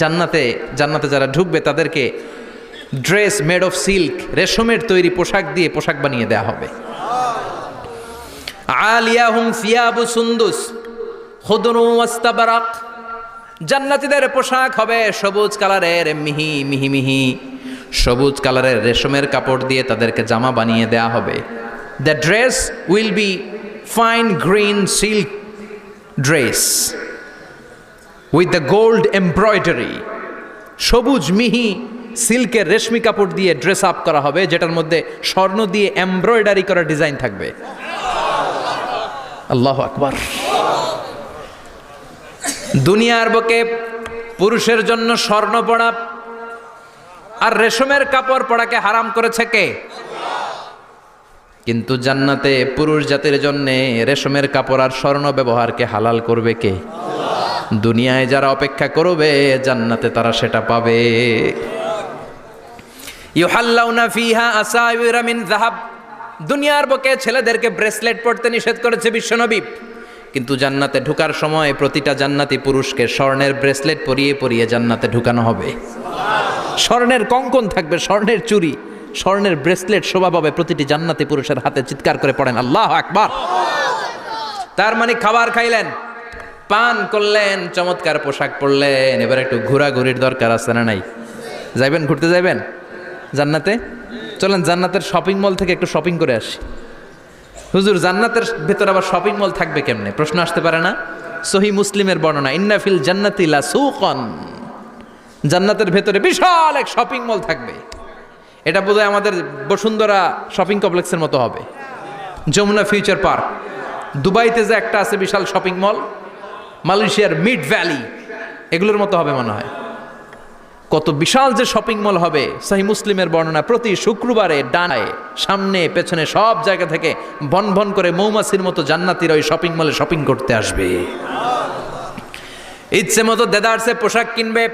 জান্নাতে যারা ঢুকবে তাদেরকে ড্রেস মেড অফ সিল্ক রেশমের তৈরি পোশাক দিয়ে পোশাক বানিয়ে দেয়া হবে আলিয়াহুম সিয়াবু সুন্দুস খুদরু ওয়াস্তাবরাক জান্নাতীদের পোশাক হবে সবুজ কালারের মিহি মিহি মিহি সবুজ কালারের রেশমের কাপড় দিয়ে তাদেরকে জামা বানিয়ে দেয়া হবে the dress will be fine green silk dress with the gold embroidery সবুজ মিহি সিল্কের রেশমি কাপড় দিয়ে ড্রেস আপ করা হবে যেটার মধ্যে স্বর্ণ দিয়ে এমব্রয়ডারি করা ডিজাইন থাকবে আল্লাহু আকবার দুনিয়ার বুকে পুরুষের জন্য স্বর্ণ পরা আর রেশমের কাপড় পরাকে হারাম করেছে কে কিন্তু জান্নাতে পুরুষ জাতির জন্য রেশমের কাপড় আর স্বর্ণ ব্যবহারকে হালাল করবে কে দুনিয়ায় যারা অপেক্ষা করবে জান্নাতে তারা সেটা পাবে ইউহাল্লাউনা ফিহা আসাইরা মিন যাহাব দুনিয়ার বুকে ছেলেদেরকে ব্রেসলেট পরতে নিষেধ করেছে বিশ্বনবী কিন্তু জান্নাতে ঢোকার সময় প্রতিটা জান্নাতি পুরুষকে স্বর্ণের ব্রেসলেট পরিয়ে পরিয়ে জান্নাতে ঢুকানো হবে স্বর্ণের কঙ্কন থাকবে স্বর্ণের চুড়ি স্বর্ণের ব্রেসলেট শোভা পাবে প্রতিটি জান্নাতি পুরুষের হাতে চিৎকার করে পড়েন আল্লাহু আকবার তার মানে খাবার খাইলেন পান করলেন চমৎকার পোশাক পরলেন এবার একটু ঘোরাঘুরির দরকার আছে না নাই যাইবেন ঘুরতে যাইবেন জান্নাতে চলেন জান্নাতের শপিং মল থেকে একটু শপিং করে আসি হুজুর জান্নাতের ভেতর আবার শপিং মল থাকবে কেমনে প্রশ্ন আসতে পারে না সহিহ মুসলিমের বর্ণনা ইন্না ফিল জান্নাতি লা সুকান জান্নাতের ভেতরে বিশাল এক শপিং মল থাকবে এটা বোধহয় আমাদের বসুন্ধরা শপিং কমপ্লেক্সের মতো হবে, যমুনা ফিউচার পার্ক। দুবাইতে যে একটা আছে বিশাল শপিং মল, মালয়েশিয়ার মিড ভ্যালি, এগুলোর মতো হবে মনে হয়। কত বিশাল যে শপিং মল হবে। সহিহ মুসলিমের বর্ণনা, প্রতি শুক্রবারে ডানায় সামনে পেছনে সব জায়গা থেকে ভন ভন করে মৌমাছির মতো জান্নাতীরা ওই শপিং মলে শপিং করতে আসবে। ইচ্ছে মতো দেদারসে পোশাক কিনবে,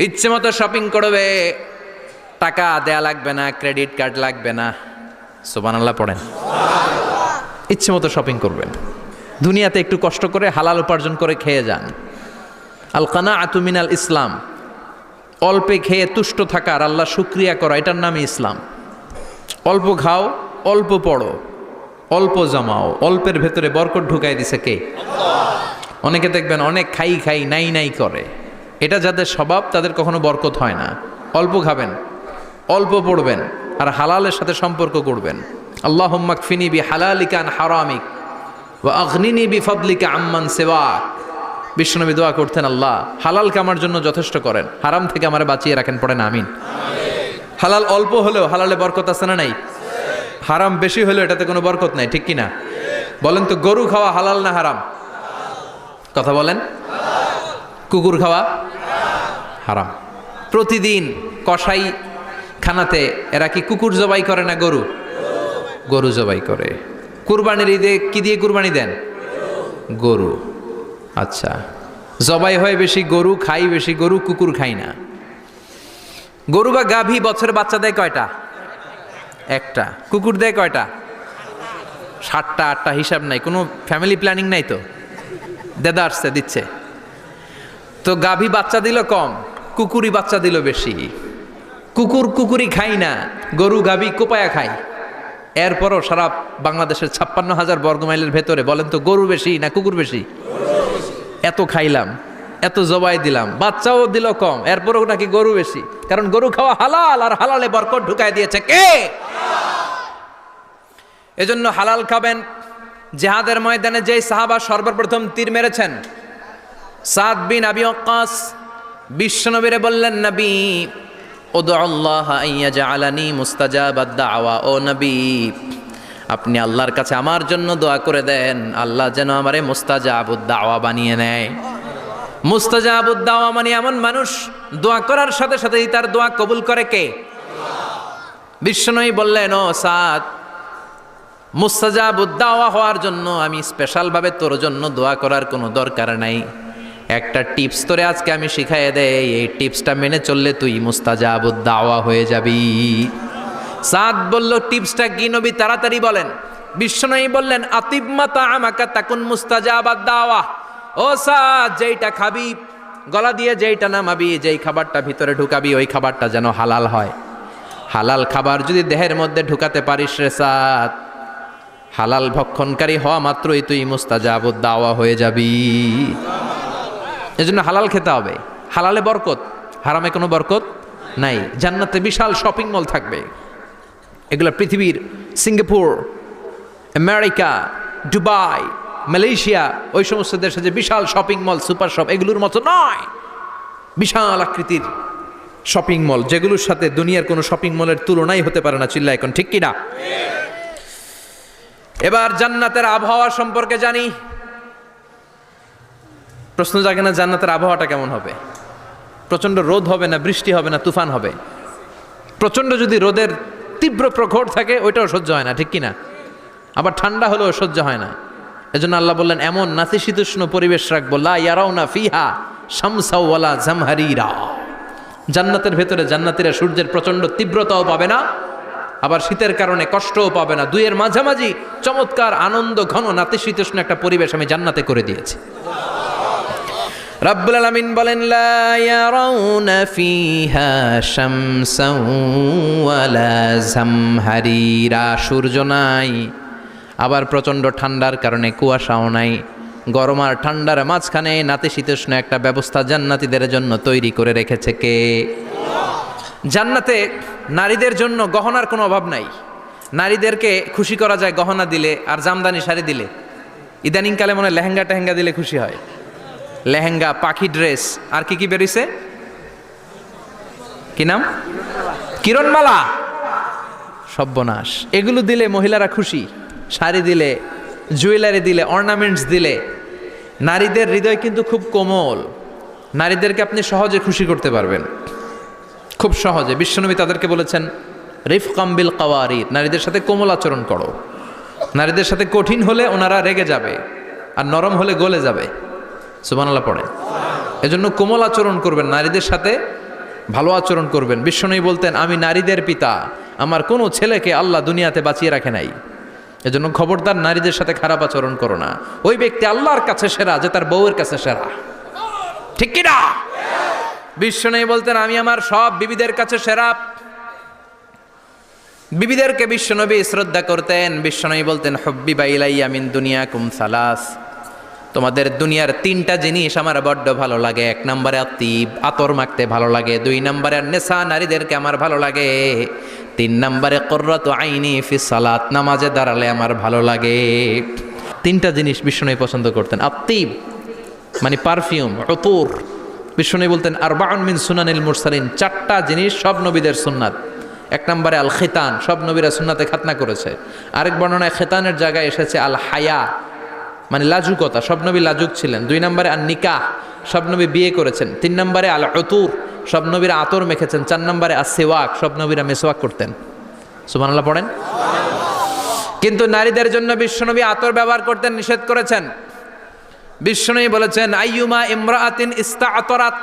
ইচ্ছে মতো শপিং করবে, টাকা দেয়া লাগবে না, ক্রেডিট কার্ড লাগবে না। সুবহানাল্লাহ পড়েন। ইচ্ছে মতো শপিং করবেন। দুনিয়াতে একটু কষ্ট করে হালাল উপার্জন করে খেয়ে যান। আল কানাআতু মিনাল ইসলাম, অল্পে খেয়ে তুষ্ট থাকা আর আল্লাহ শুকরিয়া করা, এটার নামই ইসলাম। অল্প খাও, অল্প পড়ো, অল্প জমাও, অল্পের ভেতরে বরকত ঢুকাই দিছে কে? অনেকে দেখবেন অনেক খাই খাই নাই নাই করে, এটা যাদের স্বভাব তাদের কখনো বরকত হয় না। অল্প খাবেন, অল্প পড়বেন, আর হালালের সাথে সম্পর্ক করবেন। আল্লাহুম্মা কফিনি বিহালালিকা আন হারামিক ওয়া আগনিনি বিফাদলিকা আম্মান সিওয়াক। বিশ্বনবী দোয়া করতেন, আল্লাহ হালালকে আমার জন্য যথেষ্ট করেন, হারাম থেকে আমারে বাঁচিয়ে রাখেন। পড়েন আমিন। হালাল অল্প হলেও হালালে বরকত আছে না নাই? হারাম বেশি হলেও এটাতে কোনো বরকত নাই, ঠিক কিনা? বলেন তো, গরু খাওয়া হালাল না হারাম? কথা বলেন। কুকুর খাওয়া হারাম। প্রতিদিন কসাই খানাতে এরা কি কুকুর জবাই করে না গরু? গরু জবাই করে। কুরবানির ঈদে কি দিয়ে কুরবানি দেন? গরু। আচ্ছা, জবাই হয় বেশি গরু, খাই বেশি গরু, কুকুর খাই না। গরু বা গাভী বছরে বাচ্চা দেয় কয়টা? একটা। কুকুর দেয় কয়টা? 7টা 8টা, হিসাব নাই, কোনো ফ্যামিলি প্ল্যানিং নাই তো, দেদা আসছে দিচ্ছে। তো গাভী বাচ্চা দিল কম, কুকুরি বাচ্চা দিল বেশি। কুকুরি খাই না, গরু গাভী কোপায়া খায়। এরপরও সারা বাংলাদেশের 56,000 বর্গমাইলের ভেতরে বলেন তো, গরু বেশি না কুকুর বেশি? এত খাইলাম, এত জবাই দিলাম, বাচ্চাও দিল কম, এরপরও নাকি গরু বেশি। কারণ গরু খাওয়া হালাল, আর হালালে বরকত ঢুকায় দিয়েছে কে? এজন্য হালাল খাবেন। জিহাদের ময়দানে যেই সাহাবা সর্বপ্রথম তীর মেরেছেন, সাদ বিন আবি ওয়াক্কাস, বিশ্বনবীরে বললেন, নবী উদউ আল্লাহ আইয়াজআলানি মুস্তাজাবাদ দাওয়া। ও নবী, আপনি আল্লাহর কাছে আমার জন্য দোয়া করে দেন, আল্লাহ যেন আমারে মুস্তাজাবুদ দাওয়া বানিয়ে নেয়। মুস্তাজাবুদ দাওয়া মানে এমন মানুষ, দোয়া করার সাথে সাথেই তার দোয়া কবুল করে কে? বিশ্বনবী বললেন, ও সাদ, মুস্তাজাবুদ দাওয়া হওয়ার জন্য আমি স্পেশালভাবে তোর জন্য দোয়া করার কোনো দরকার নাই। একটা টিপস তোরে আজকে আমি শিখাইয়ে দেই, এই টিপসটা মেনে চললে তুই মুস্তাজাবুদ দাওয়া হয়ে যাবি। সাদ বলল, টিপসটা কি নবী? তাড়াতাড়ি বলেন। বিশ্বনবী বললেন, আতিব মাতা আমাকা তাকুন মুস্তাজাবাদ দাওয়া। ও সাদ, যেইটা খাবি, গলা দিয়ে যেইটা নামাবি, যেই খাবারটা ভিতরে ঢুকাবি, ওই খাবারটা যেন হালাল হয়। হালাল খাবার যদি দেহের মধ্যে ঢুকাতে পারিস রে সাদ, হালাল ভক্ষণকারী হওয়া মাত্রই তুই মুস্তাজাবুদ দাওয়া হয়ে যাবি। এজন্য হালাল খেতে হবে। হালালে বরকত, হারামে কোনো বরকত নাই। জান্নাতে বিশাল শপিং মল থাকবে, এগুলো পৃথিবীর সিঙ্গাপুর, আমেরিকা, দুবাই, মালয়েশিয়া, ওই সমস্ত দেশে যে বিশাল শপিং মল, সুপার শপ, এগুলোর মতো নয়। বিশাল আকৃতির শপিং মল, যেগুলোর সাথে দুনিয়ার কোনো শপিং মলের তুলনাই হতে পারে না। চিল্লা এখন ঠিক কিনা? এবার জান্নাতের আবহাওয়া সম্পর্কে জানি। প্রশ্ন জাগে না, জান্নাতের আবহাওয়াটা কেমন হবে? প্রচণ্ড রোদ হবে না বৃষ্টি হবে না তুফান হবে? প্রচণ্ড যদি রোদের তীব্র প্রখর থাকে, ওইটাও সহ্য হয় না, ঠিক কিনা? আবার ঠান্ডা হলেও সহ্য হয় না। এজন্য আল্লাহ বললেন, এমন নাতিশীতোষ্ণ পরিবেশ রাখবো, লা ইয়ারাউনা ফিহা শামসা ওয়ালা জামহারিরা। জান্নাতের ভেতরে জান্নাতীরা সূর্যের প্রচণ্ড তীব্রতাও পাবে না, আবার শীতের কারণে কষ্টও পাবে না। দুইয়ের মাঝামাঝি চমৎকার আনন্দ ঘন নাতিশীতোষ্ণ একটা পরিবেশ আমি জান্নাতে করে দিয়েছি। রাব্বুল আলামিন বলেন, লা ইয়ারাউনা ফিহা শামসা ওয়ালা জামহারিরা। সূর্য নাই, আবার প্রচণ্ড ঠান্ডার কারণে কুয়াশাও নাই। গরম আর ঠান্ডার মাঝখানে নাতিশীতোষ্ণ একটা ব্যবস্থা জান্নাতীদের জন্য তৈরি করে রেখেছে কে? জান্নাতে নারীদের জন্য গহনার কোনো অভাব নাই। নারীদেরকে খুশি করা যায় গহনা দিলে আর জামদানি শাড়ি দিলে। ইদানিংকালে মনে হয় লেহেঙ্গা টেহেঙ্গা দিলে খুশি হয়। লেহেঙ্গা, পাখি ড্রেস, আর কি কি বেরিয়েছে, কি নাম? কিরণমালা, সর্বনাশ। এগুলো দিলে মহিলারা খুশি, শাড়ি দিলে, জুয়েলারি দিলে, অর্নামেন্টস দিলে। নারীদের হৃদয় কিন্তু খুব কোমল, নারীদেরকে আপনি সহজে খুশি করতে পারবেন, খুব সহজে। বিশ্বনবী তাদেরকে বলেছেন রিফকাম বিল কাওয়ারিদ, নারীদের সাথে কোমল আচরণ করো। নারীদের সাথে কঠিন হলে ওনারা রেগে যাবে, আর নরম হলে গলে যাবে। সুবহানাল্লাহ পড়ে। এজন্য কোমল আচরণ করবেন, নারীদের সাথে ভালো আচরণ করবেন। বিশ্বনবী বলতেন আমি নারীদের পিতা, আমার কোনো ছেলেকে আল্লাহ দুনিয়াতে বাঁচিয়ে রাখে নাই। এজন্য খবরদার নারীদের সাথে খারাপ আচরণ করো না। ওই ব্যক্তি আল্লাহর কাছে সেরা যে তার বউয়ের কাছে সেরা, ঠিক কি না? বিশ্বনবী বলতেন আমি আমার সব বিবিদের কাছে সেরা। বিবিদেরকে বিশ্বনবী শ্রদ্ধা করতেন। বিশ্বনবী বলতেন হুব্বিবা ইলাইয়া মিন দুনিয়াকুম সালাস, তোমাদের দুনিয়ার তিনটা জিনিস আমার বড্ড ভালো লাগে। এক নম্বরে আতিব, আতর মাখতে ভালো লাগে। দুই নম্বরে নেশা, নারীদেরকে আমার ভালো লাগে। তিন নম্বরে কুররাতু আইনি ফিস সালাত, নামাজে দাঁড়ালে আমার ভালো লাগে। তিনটা জিনিস বিশ্বনবী পছন্দ করতেন। আতিব মানে পারফিউম, উতুর। বিশ্বনবী বলতেন আরবাউন মিন সুনানিল মুরসালিন, চারটা জিনিস সব নবীদের সুন্নাত। এক নম্বরে আল খিতান, সব নবীরা সুন্নাতে খাতনা করেছে। আরেক বর্ণনায় খিতানের জায়গায় এসেছে আল হায়া, মানে লাজুকতা, সব নবী লাজুক ছিলেন। দুই নম্বরে আল নিকাহ, সব নবী বিয়ে করেছেন। তিন নম্বরে আল উতুর, সব নবীরা আতর মেখেছেন। চার নম্বরে আস সিওয়াক, সব নবীরা মেসওয়াক করতেন। সুবহানাল্লাহ পড়েন। কিন্তু নারীদের জন্য বিশ্বনবী আতর ব্যবহার করতে নিষেধ করেছেন। বিশ্বনবী বলেছেন আইয়ুমা ইমরাআতিন ইস্তাআতরাত,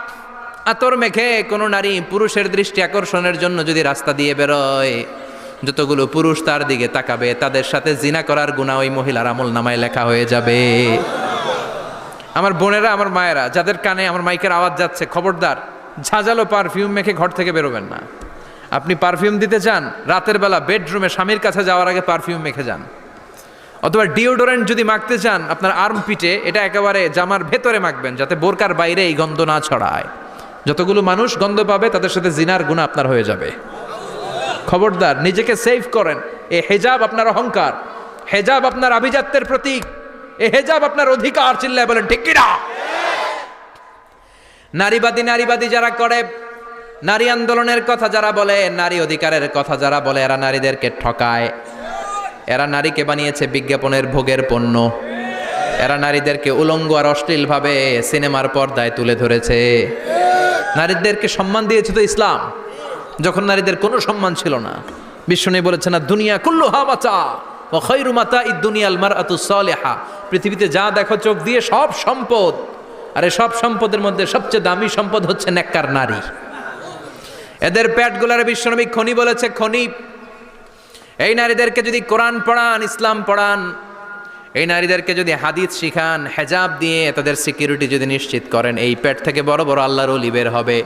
আতর মেখে কোনো নারী পুরুষের দৃষ্টি আকর্ষণের জন্য যদি রাস্তা দিয়ে বেরোয়, যতগুলো পুরুষ তার দিকে তাকাবে তাদের সাথে জিনা করার গুনাহ ওই মহিলার আমল নামায় লেখা হয়ে যাবে। আমার বোনেরা, আমার মায়েরা, যাদের কানে আমার মাইকের আওয়াজ যাচ্ছে, খবরদার ঝাঁঝালো পারফিউম মেখে ঘর থেকে বেরোবেন না। আপনি পারফিউম দিতে চান, রাতের বেলা বেডরুমে স্বামীর কাছে যাওয়ার আগে পারফিউম মেখে যান। অথবা ডিওডোরেন্ট যদি মাখতে চান, আপনার আর্ম পিটে, এটা একেবারে জামার ভেতরে মাখবেন যাতে বোরকার বাইরে এই গন্ধ না ছড়ায়। যতগুলো মানুষ গন্ধ পাবে তাদের সাথে জিনার গুনাহ আপনার হয়ে যাবে। খবরদার নিজেকে সেভ করেন। এ হেজাব আপনার অহংকার, হেজাব আপনার আভিজাত্যের প্রতীক, এ হেজাব আপনার অধিকার। চিল্লায় বলেন ঠিক কিনা? নারীবাদী যারা করে, নারী আন্দোলনের কথা যারা বলে, নারী অধিকারের কথা যারা বলে, এরা নারীদেরকে ঠকায়। এরা নারীকে বানিয়েছে বিজ্ঞাপনের ভোগের পণ্য। এরা নারীদেরকে উলঙ্গ আর অশ্লীলভাবে সিনেমার পর্দায় তুলে ধরেছে। নারীদেরকে সম্মান দিয়েছে তো ইসলাম, যখন নারীদের কোনো সম্মান ছিল না। বিশ্বনবী বলেছেন না দুনিয়া কুল্লুহা মাতা ওয়া খায়রু মাতা'id দুনিয়াল মারআতুস সালিহা, পৃথিবীতে যা দেখো চোখ দিয়ে সব সম্পদ, আর এই সব সম্পদের মধ্যে সবচেয়ে দামি সম্পদ হচ্ছে নেককার নারী। এদের পেটগুলার বিশ্বনবী খনি বলেছে, খনি। এই নারীদেরকে যদি কোরআন পড়ান, ইসলাম পড়ান, এই নারীদেরকে যদি হাদিস শিখান, হেজাব দিয়ে তাদের সিকিউরিটি যদি নিশ্চিত করেন, এই পেট থেকে বড় বড় আল্লাহর ওলি বের হবে,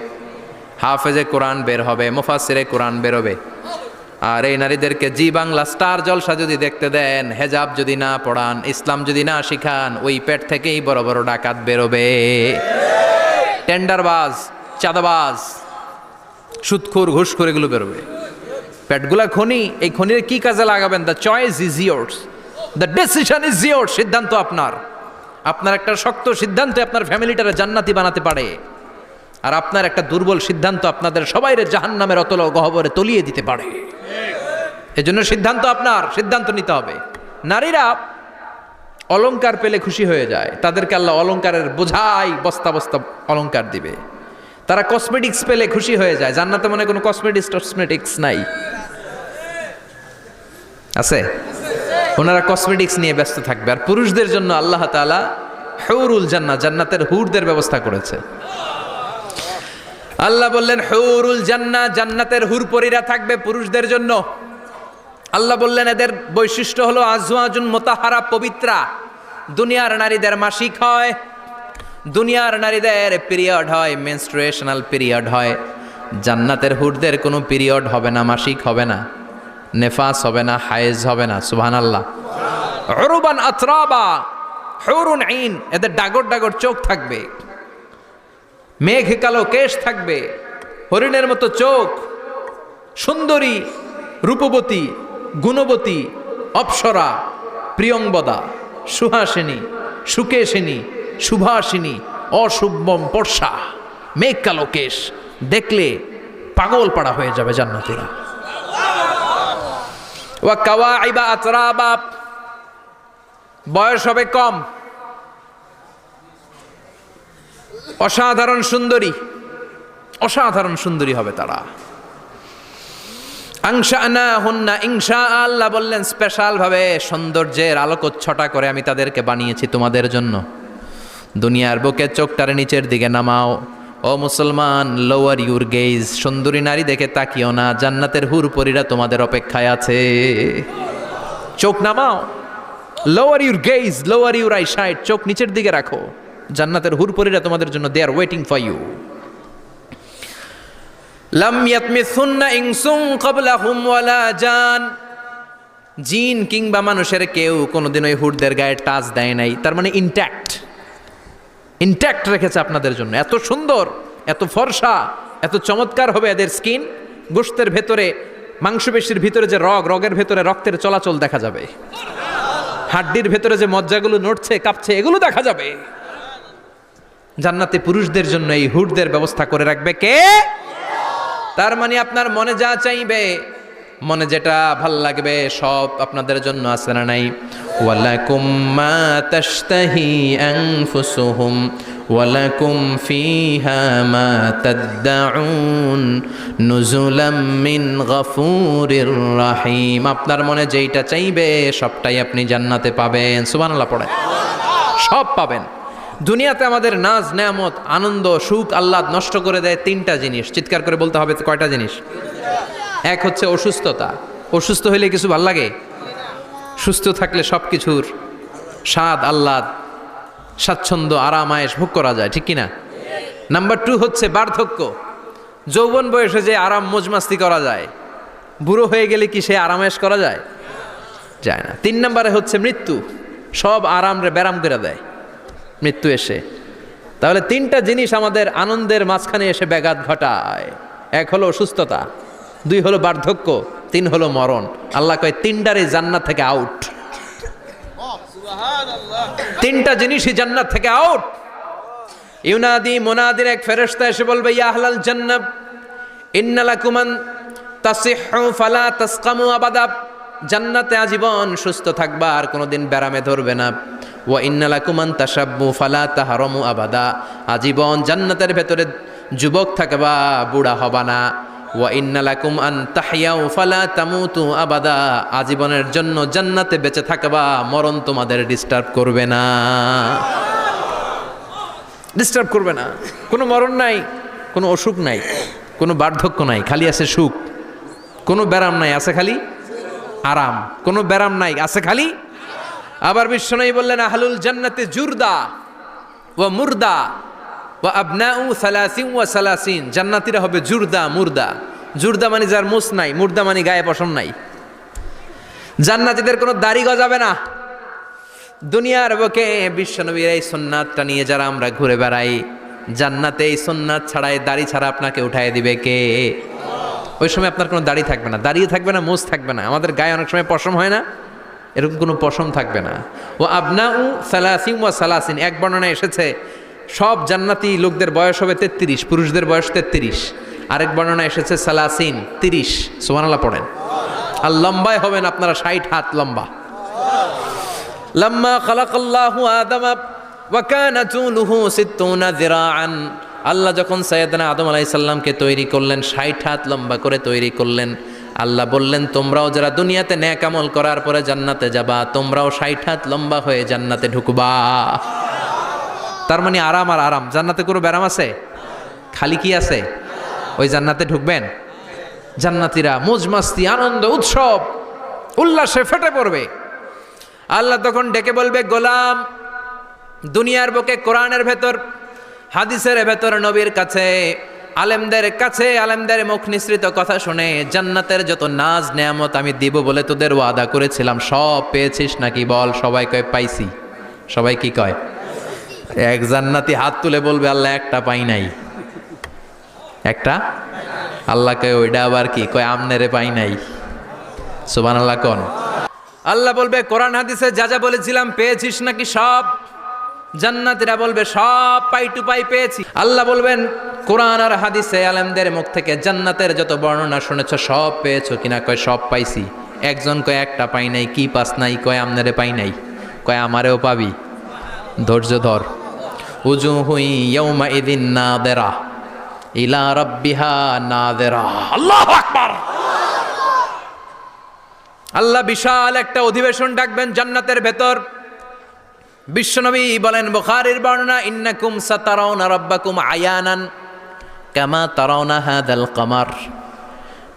হাফেজে কোরআন বের হবে, মুফাসসিরে কোরআন বেরোবে। আর এই নারীদেরকে জি বাংলা স্টার জলসা যদি দেখতে দেন, হেজাব যদি না পড়ান, ইসলাম যদি না শিখান, ওই পেট থেকেই বড় বড় ডাকাত বেরোবে, টেন্ডারবাজ, চাঁদাবাজ, সুদখোর, ঘুষখোর, এগুলো বেরোবে। পেটগুলা খনি, এই খনির কি কাজে লাগাবেন? The choice is years, the decision is years. সিদ্ধান্ত আপনার। আপনার একটা শক্ত সিদ্ধান্ত আপনার ফ্যামিলিটারে জান্নাতি বানাতে পারে, আর আপনার একটা দুর্বল সিদ্ধান্ত আপনাদের সবাইরে জাহান্নামের অতল গহ্বরে তলিয়ে দিতে পারে। এজন্য সিদ্ধান্ত আপনার, সিদ্ধান্ত নিতে হবে। নারীরা অলংকার পেলে খুশি হয়ে যায়, তাদেরকে আল্লাহ অলংকারের বোঝাই বস্তা বস্তা অলংকার দিবে। তারা কসমেটিক্স পেলে খুশি হয়ে যায়। জান্নাতে মনে কোনো কসমেটিক্স নাই, আছে? ওনারা কসমেটিক্স নিয়ে ব্যস্ত থাকবে। আর পুরুষদের জন্য আল্লাহ তাআলা হুরুল জান্নাহ, জান্নাতের হুরদের ব্যবস্থা করেছে। আল্লাহ বললেন হুরুল জান্নাহ, জান্নাতের হুরপরীরা থাকবে পুরুষদের জন্য। আল্লাহ বললেন এদের বৈশিষ্ট্য হলো আজওয়াজুন মুতাহহারা, পবিত্রা। দুনিয়ার নারীদের মাসিক হয়, দুনিয়ার নারীদের পিরিয়ড হয়, মেনস্ট্রুয়েশনাল পিরিয়ড হয়। জান্নাতের হুরদের কোনো পিরিয়ড হবে না, মাসিক হবে না, নেফাস হবে না, হায়েজ হবে না। সুবহানাল্লাহ। উরুবান আতরাবা, হুরুন আইন, এদের ডাগর ডাগর চোখ থাকবে, মেঘ কালো কেশ থাকবে, হরিণের মতো চোখ, সুন্দরী, রূপবতী, গুণবতী, অপ্সরা, প্রিয়ংবদা, সুহাসিনী, সুকেশিনী, সুভাষিনী, অশুভম পর্ষা, মেঘ কালো কেশ, দেখলে পাগল পাড়া হয়ে যাবে জান্নাতীরা। ওয়া কাওয়াইবা আতরাবা, বয়স হবে কম, অসাধারণ সুন্দরী, অসাধারণ সুন্দরী হবে তারা। আনশানাহুন্না ইনশা, আল্লাহ বললেন স্পেশাল ভাবে সৌন্দর্যের আলোকচ্ছটা করে আমি তাদেরকে বানিয়েছি তোমাদের জন্য। দুনিয়ার বুকে চোখটারে নিচের দিকে নামাও। ও মুসলমান, লোয়ার ইউর গেজ, সুন্দরী নারী দেখে তাকিও না, জান্নাতের হুরপরীরা তোমাদের অপেক্ষায় আছে। চোখ নামাও, lower your gauge, lower your I side, চোখ নিচের দিকে রাখো, জান্নাতের হুরপরীরা তোমাদের জন্য দে আর ওয়েটিং ফর ইউ। লাম ইয়াতমিসুন্না ইনসুন ক্বাবলাহুম ওয়ালা জান, জিন কিংবা মানুষের কেউ কোনোদিন ওই হুরদের গায়ে টাচ দেয় নাই। তার মানে ইনট্যাক্ট, ইনট্যাক্ট রেখেছে আপনাদের জন্য। এত সুন্দর, এত ফর্সা, এত চমৎকার হবে এদের স্কিন। গোশতের ভেতরে, মাংসপেশির ভিতরে যে রগ, রগের ভেতরে রক্তের চলাচল দেখা যাবে, হাড্ডির ভেতরে যে মজ্জাগুলো নড়ছে কাঁপছে এগুলো দেখা যাবে। জান্নাতে পুরুষদের জন্য এই হুডদের ব্যবস্থা করে রাখবে কে? তার মানে আপনার মনে যা চাইবে, মনে যেটা ভাল লাগবে সব আপনাদের জন্য আছে না নাই? ওয়ালাকুম মা তাশতাহি আনফুসুহুম ওয়ালাকুম ফিহা মা তাদউন নুজুলাম মিন গফুরির রহিম। আপনার মনে যেইটা চাইবে সবটাই আপনি জান্নাতে পাবেন। সুবহানাল্লাহ পড়ে, সব পাবেন। দুনিয়াতে আমাদের নাজ নেয়ামত, আনন্দ, সুখ, আহ্লাদ নষ্ট করে দেয় তিনটা জিনিস। চিৎকার করে বলতে হবে কয়টা জিনিস? এক হচ্ছে অসুস্থতা। অসুস্থ হইলে কিছু ভাল লাগে? সুস্থ থাকলে সব কিছুর স্বাদ, আহ্লাদ, স্বাচ্ছন্দ্য, আরাম, আয়েশ ভোগ করা যায়, ঠিক কিনা? নাম্বার 2 হচ্ছে বার্ধক্য। যৌবন বয়সে যে আরাম মজমাস্তি করা যায়, বুড়ো হয়ে গেলে কি সে আরাম আয়েশ করা যায়? যায় না। 3 নম্বরে হচ্ছে মৃত্যু। সব আরাম রে ব্যারাম করে দেয় মৃত্যু এসে। তাহলে 3টা জিনিস আমাদের আনন্দের মাঝখানে এসে ব্যাঘাত ঘটায়। 1 হলো অসুস্থতা, 2 হলো বার্ধক্য, 3 হলো মরণ। আল্লাহ কয় 3টারই জান্নাত থেকে আউট। 3টা জিনিসই জান্নাত থেকে আউট। ইউনাদি মুনাদির এক ফেরেশতা এসে বলবে, ইয়া আহলাল জান্নাত ইন্না লাকুম আন তাসিহু ফালা তাসকামু আবাদা। জান্নাতে আজীবন সুস্থ থাকবা, আর কোনোদিন ব্যারামে ধরবে না। ওয়া ইন্না লাকুম আন তাশাব্বু ফালা তাহরামু আবাদা। আজীবন জান্নাতের ভেতরে যুবক থাকবা, বুড়া হবা না। ওয়া ইন্না লাকুম আন তাহইয়াউ ফালা তামুতু আবাদা। আজীবনের জন্য জান্নাতে বেঁচে থাকবা, মরণ তোমাদের ডিস্টার্ব করবে না, ডিস্টার্ব করবে না। কোনো মরণ নাই, কোনো অসুখ নাই, কোনো বার্ধক্য নাই, খালি আছে সুখ। কোনো ব্যারাম নাই, আছে খালি আরাম। কোনো ব্যারাম নাই, আছে খালি। আবার বিশ্বনবী বললেন, আহলুল জান্নাতে জুরদা ওয়া মুরদা ওয়া আবনাউ সালাসিন ওয়া সালাসিন। জান্নাতীরা হবে জুরদা, মুরদা। জুরদা মানে যার মুছ নাই, মুরদা মানে গায়ে পশম নাই। জান্নাতীদের কোনো দাড়ি গজাবে না। দুনিয়ার বুকে বিশ্বনবীর এই সুন্নাতটা নিয়ে যারা আমরা ঘুরে বেড়াই, জান্নাতে এই সুন্নাত ছাড়াই, দাড়ি ছাড়া আপনাকে উঠায় দিবে কে? ওই সময় আপনার কোনো দাড়ি থাকবে না, দাড়িও থাকবে না, মোজ থাকবে না। আমাদের গায়ে অনেক সময় পশম হয় না, এরকম কোনো পশম থাকবে না। ও আবনাউ সালাসিন ওয়া সালাসিন। এক বর্ণনায় এসেছে সব জান্নাতি লোকদের বয়স হবে 33, পুরুষদের বয়স 33। আরেক বর্ণনায় এসেছে সালাসিন, 30। সুবহানাল্লাহ পড়েন। আর লম্বায় হবেন আপনারা 60 হাত লম্বা। লাম্মা খালাকাল্লাহু আদামা ওয়া কানা তুলুহু 60 যিরাআন। আল্লাহ যখন সাইয়েদনা আদম আলাইহিস সালামকে তৈরি করলেন, 60 হাত লম্বা করে তৈরি করলেন। আল্লাহ বললেন, তোমরাও যারা দুনিয়াতে নেক আমল করার পরে জান্নাতে যাবা, তোমরাও 60 হাত লম্বা হয়ে জান্নাতে ঢুকবা। তার মানে আরাম আর আরাম। জান্নাতে কোনো ব্যারাম আছে? খালি কি আছে? ওই জান্নাতে ঢুকবেন, জান্নাতীরা মজমাস্তি, আনন্দ, উৎসব, উল্লাসে ফেটে পড়বে। আল্লাহ তখন ডেকে বলবে, গোলাম, দুনিয়ার বুকে কোরআনের ভেতর, হাদিসের ভেতর, নবীর কাছে, আলেমদের কাছে, আলেমদের মুখ নিঃসৃত কথা শুনে জান্নাতের যত নাজ নেয়ামত আমি দিব বলে তোদের ওয়াদা করেছিলাম, সব পেয়েছিস নাকি বল? সবাই কয় পাইছি। সবাই কি কয়? এক জান্নাতি হাত তুলে বলবে, আল্লাহ একটা পাই নাই। একটা? আল্লাহ কয় ওইটা আবার কি? কয় আমনেরে পাই নাই। সুবহানাল্লাহ কোন? আল্লাহ বলবে, কোরআন হাদিসে যা যা বলেছিলাম পেয়েছিস নাকি সব? জান্নাতীরা বলবে সব পাই টু পাই পেয়েছি। আল্লাহ বলবেন কোরআন আর হাদিসে আলেমদের মুখ থেকে জান্নাতের যত বর্ণনা শুনেছ সব পেয়েছো কিনা? কয় সব পাইছি। একজন কয় একটা পাই নাই। কি পাস নাই? কয় আমনারে পাই নাই। কয় আমারেও পাবি, ধৈর্য ধর। উজুহুই ইয়াউমা ইদিন নাদিরা ইলা রাব্বিহা নাদিরা। আল্লাহু আকবার। আল্লাহ বিশাল একটা অধিবেশন ডাকবেন জান্নাতের ভেতর। বিশ্বনবী বলেন বুখারীর বর্ণনা, ইন্নাকুম সাতারাউনা রাব্বাকুম আয়ানান কামা তারাউনা হাদাল কামার।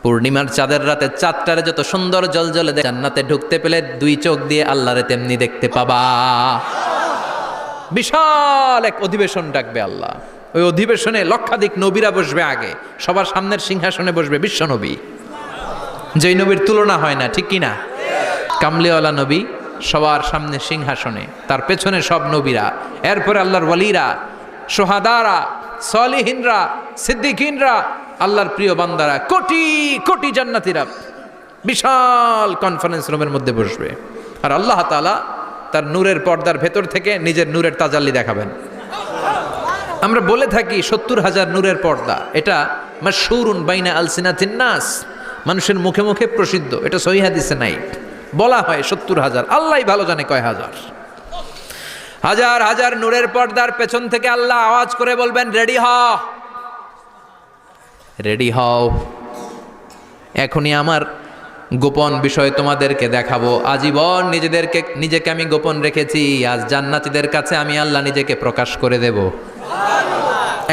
পূর্ণিমার চাঁদের রাতে চাঁদটারে যত সুন্দর জ্বলজ্বলে জান্নাতে ঢুকতে পেলে দুই চোখ দিয়ে আল্লাহরে তেমনি দেখতে পাবা। বিশাল এক অধিবেশন ডাকবে আল্লাহ। ওই অধিবেশনে লক্ষাধিক নবীরা বসবে। আগে সবার সামনের সিংহাসনে বসবে বিশ্বনবী, যেই নবীর তুলনা হয় না, ঠিক কিনা? কামলিওয়ালা নবী সবার সামনে সিংহাসনে, তার পেছনে সব নবীরা, এরপরে আল্লাহর ওয়ালিরা, সোহাদারা, সলিহিনরা, সিদ্দিকিনরা, আল্লাহর প্রিয় বান্দারা, কোটি কোটি জান্নাতীরা বিশাল কনফারেন্স রুমের মধ্যে বসবে। আর আল্লাহ তাআলা তার নূরের পর্দার ভেতর থেকে নিজের নূরের তাজাল্লি দেখাবেন। আমরা বলে থাকি 70,000 নূরের পর্দা, এটা মাশহুরুন বাইনা আলসিনাতিন নাস, মানুষের মুখে মুখে প্রসিদ্ধ। এটা সহিহ হাদিসে নাই, বলা হয় 70,000, আল্লাহই ভালো জানে কয় হাজার। হাজার হাজার নূরের পর্দার পেছন থেকে আল্লাহ আওয়াজ করে বলবেন, রেডি হও, রেডি হও, এখনই আমার গোপন বিষয় তোমাদেরকে দেখাবো। আজীবন নিজেকে আমি গোপন রেখেছি, আজ জান্নাতীদের কাছে আমি আল্লাহ নিজেকে প্রকাশ করে দেব।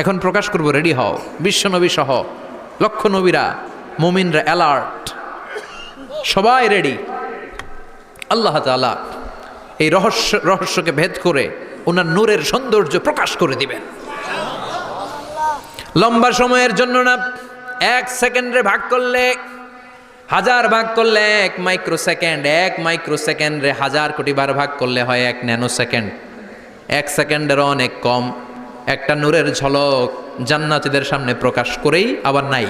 এখন প্রকাশ করব, রেডি হও। বিশ্বনবী সহ লক্ষ নবীরা, মুমিনরা অ্যালার্ট, সবাই রেডি। আল্লাহ তাআলা এই রহস্যকে ভেদ করে ওনার নূরের সৌন্দর্য প্রকাশ করে দিবেন। লম্বা সময়ের জন্য না, 1 সেকেন্ডে ভাগ করলে, হাজার ভাগ করলে 1 মাইক্রোসেকেন্ড, 1 মাইক্রোসেকেন্ডে 1000 কোটি বার ভাগ করলে হয় 1 ন্যানো সেকেন্ড। 1 সেকেন্ডেরও অনেক কম একটা নূরের ঝলক জান্নাতীদের সামনে প্রকাশ করেই আবার নাই।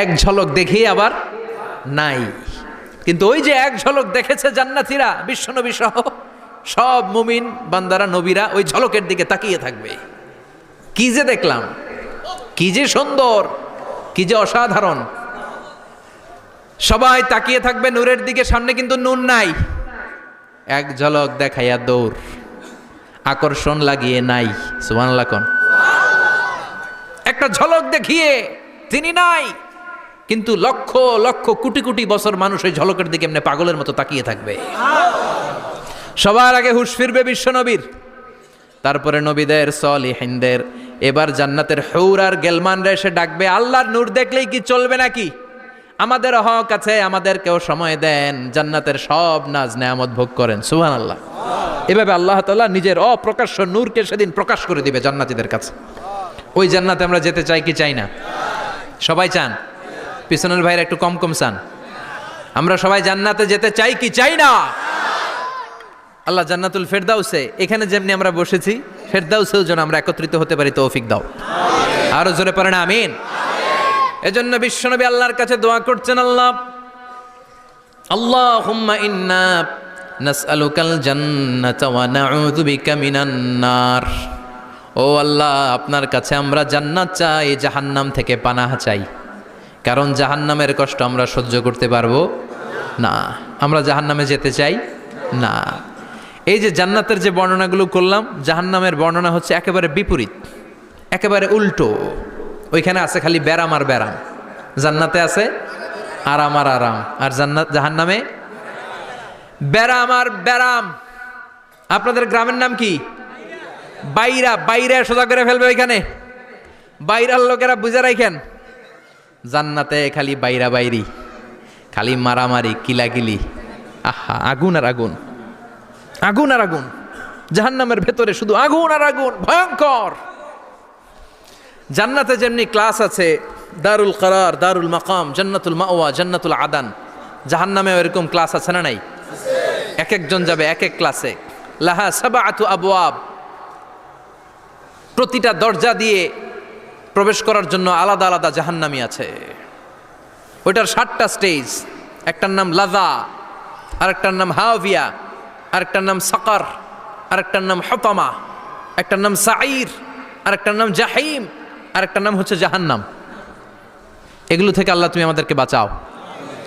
এক ঝলক দেখেই আবার নাই। কিন্তু ওই যে এক ঝলক দেখেছে জান্নাতীরা, বিশ্বনবী সহ সব মুমিন বান্দারা, নবীরা ওই ঝলকের দিকে তাকিয়ে থাকবে। কি যে দেখলাম, কি যে সুন্দর, কি যে অসাধারণ। সবাই তাকিয়ে থাকবে নূরের দিকে, সামনে কিন্তু নূর নাই। এক ঝলক দেখাইয়া দৌড়, আকর্ষণ লাগিয়ে নাই। সুবহানাল্লাহ কোন? একটা ঝলক দেখিয়ে তিনি নাই, কিন্তু লক্ষ লক্ষ কোটি কোটি বছর মানুষ ওই ঝলকের দিকে এমনি পাগলের মতো তাকিয়ে থাকবে। সবার আগে হুঁশ ফিরবে বিশ্বনবীর, তারপরে নবীদের, সলিহিনদের। এবার জান্নাতের হুর আর গেলমানরা এসে ডাকবে, আল্লাহর নূর দেখলেই কি চলবে নাকি? আমাদের হক আছে, আমাদেরকেও সময় দেন, জান্নাতের সব নাজ নেয়ামত ভোগ করেন। সুবহানাল্লাহ। এভাবে আল্লাহ তাআলা নিজের অপ্রকাশ্য নূরকে সেদিন প্রকাশ করে দিবে জান্নাতীদের কাছে। ওই জান্নাতে আমরা যেতে চাই কি চাই না? সবাই চান? পিছনের ভাইরা একটু কম কম চান। আমরা সবাই জান্নাতে যেতে চাই কি চাই না? আল্লাহ জান্নাতুল ফেরদাউসে, এখানে যেমনি আমরা বসেছি, ফেরদাউসেও যেন আমরা একত্রিত হতে পারি, তৌফিক দাও। আরো জোরে পড়েন আমিন। এজন্য বিশ্বনবী আল্লাহর কাছে দোয়া করছেন, আল্লাহুম্মা ইন্না নাসআলুকাল জান্নাতা ওয়া নাউযু বিকা মিনান নার। ও আল্লাহ, আপনার কাছে আমরা জান্নাত চাই, জাহান্নাম থেকে পানাহ চাই। কারণ জাহান্নামের কষ্ট আমরা সহ্য করতে পারবো না, আমরা জাহান্নামে যেতে চাই না। এই যে জান্নাতের যে বর্ণনাগুলো করলাম, জাহান্নামের বর্ণনা হচ্ছে একেবারে বিপরীত, একেবারে উল্টো। ওইখানে আছে খালি ব্যারাম আর ব্যারাম, জান্নাতে আছে আরাম আর আরাম। আর জাহান্নামে ব্যারাম আর ব্যারাম। আপনাদের গ্রামের নাম কি? বাইরা। বাইরা সোজা করে ফেলবে ওইখানে, বাইরার লোকেরা বুঝে রাখেন। জান্নাতে খালি বাইরা বাইরি, খালি মারামারি, কিলাকিলি, আহা, আগুন আর আগুন, আগুন আর আগুন। জাহান্নামের ভেতরে শুধু আগুন আর আগুন, ভয়ঙ্কর। জান্নাতে যেমনি ক্লাস আছে, দারুল করার, দারুল মাকাম, জান্নাতুল মাওয়া, জান্নাতুল আদান, জাহান্নামেও এরকম ক্লাস আছে না নাই? এক একজন যাবে এক এক ক্লাসে। লাহা সাবআতু আবওয়াব, প্রতিটা দরজা দিয়ে প্রবেশ করার জন্য আলাদা আলাদা জাহান্নামী আছে। ওইটার 7টা স্টেজ। একটার নাম লাযা, আরেকটার নাম হাওভিয়া, আরেকটার নাম সাকার, আরেকটার নাম হতামা, একটার নাম সাঈর, আরেকটার নাম জাহিম, আরেকটার নাম হচ্ছে জাহান্নাম। এগুলো থেকে আল্লাহ তুমি আমাদেরকে বাঁচাও।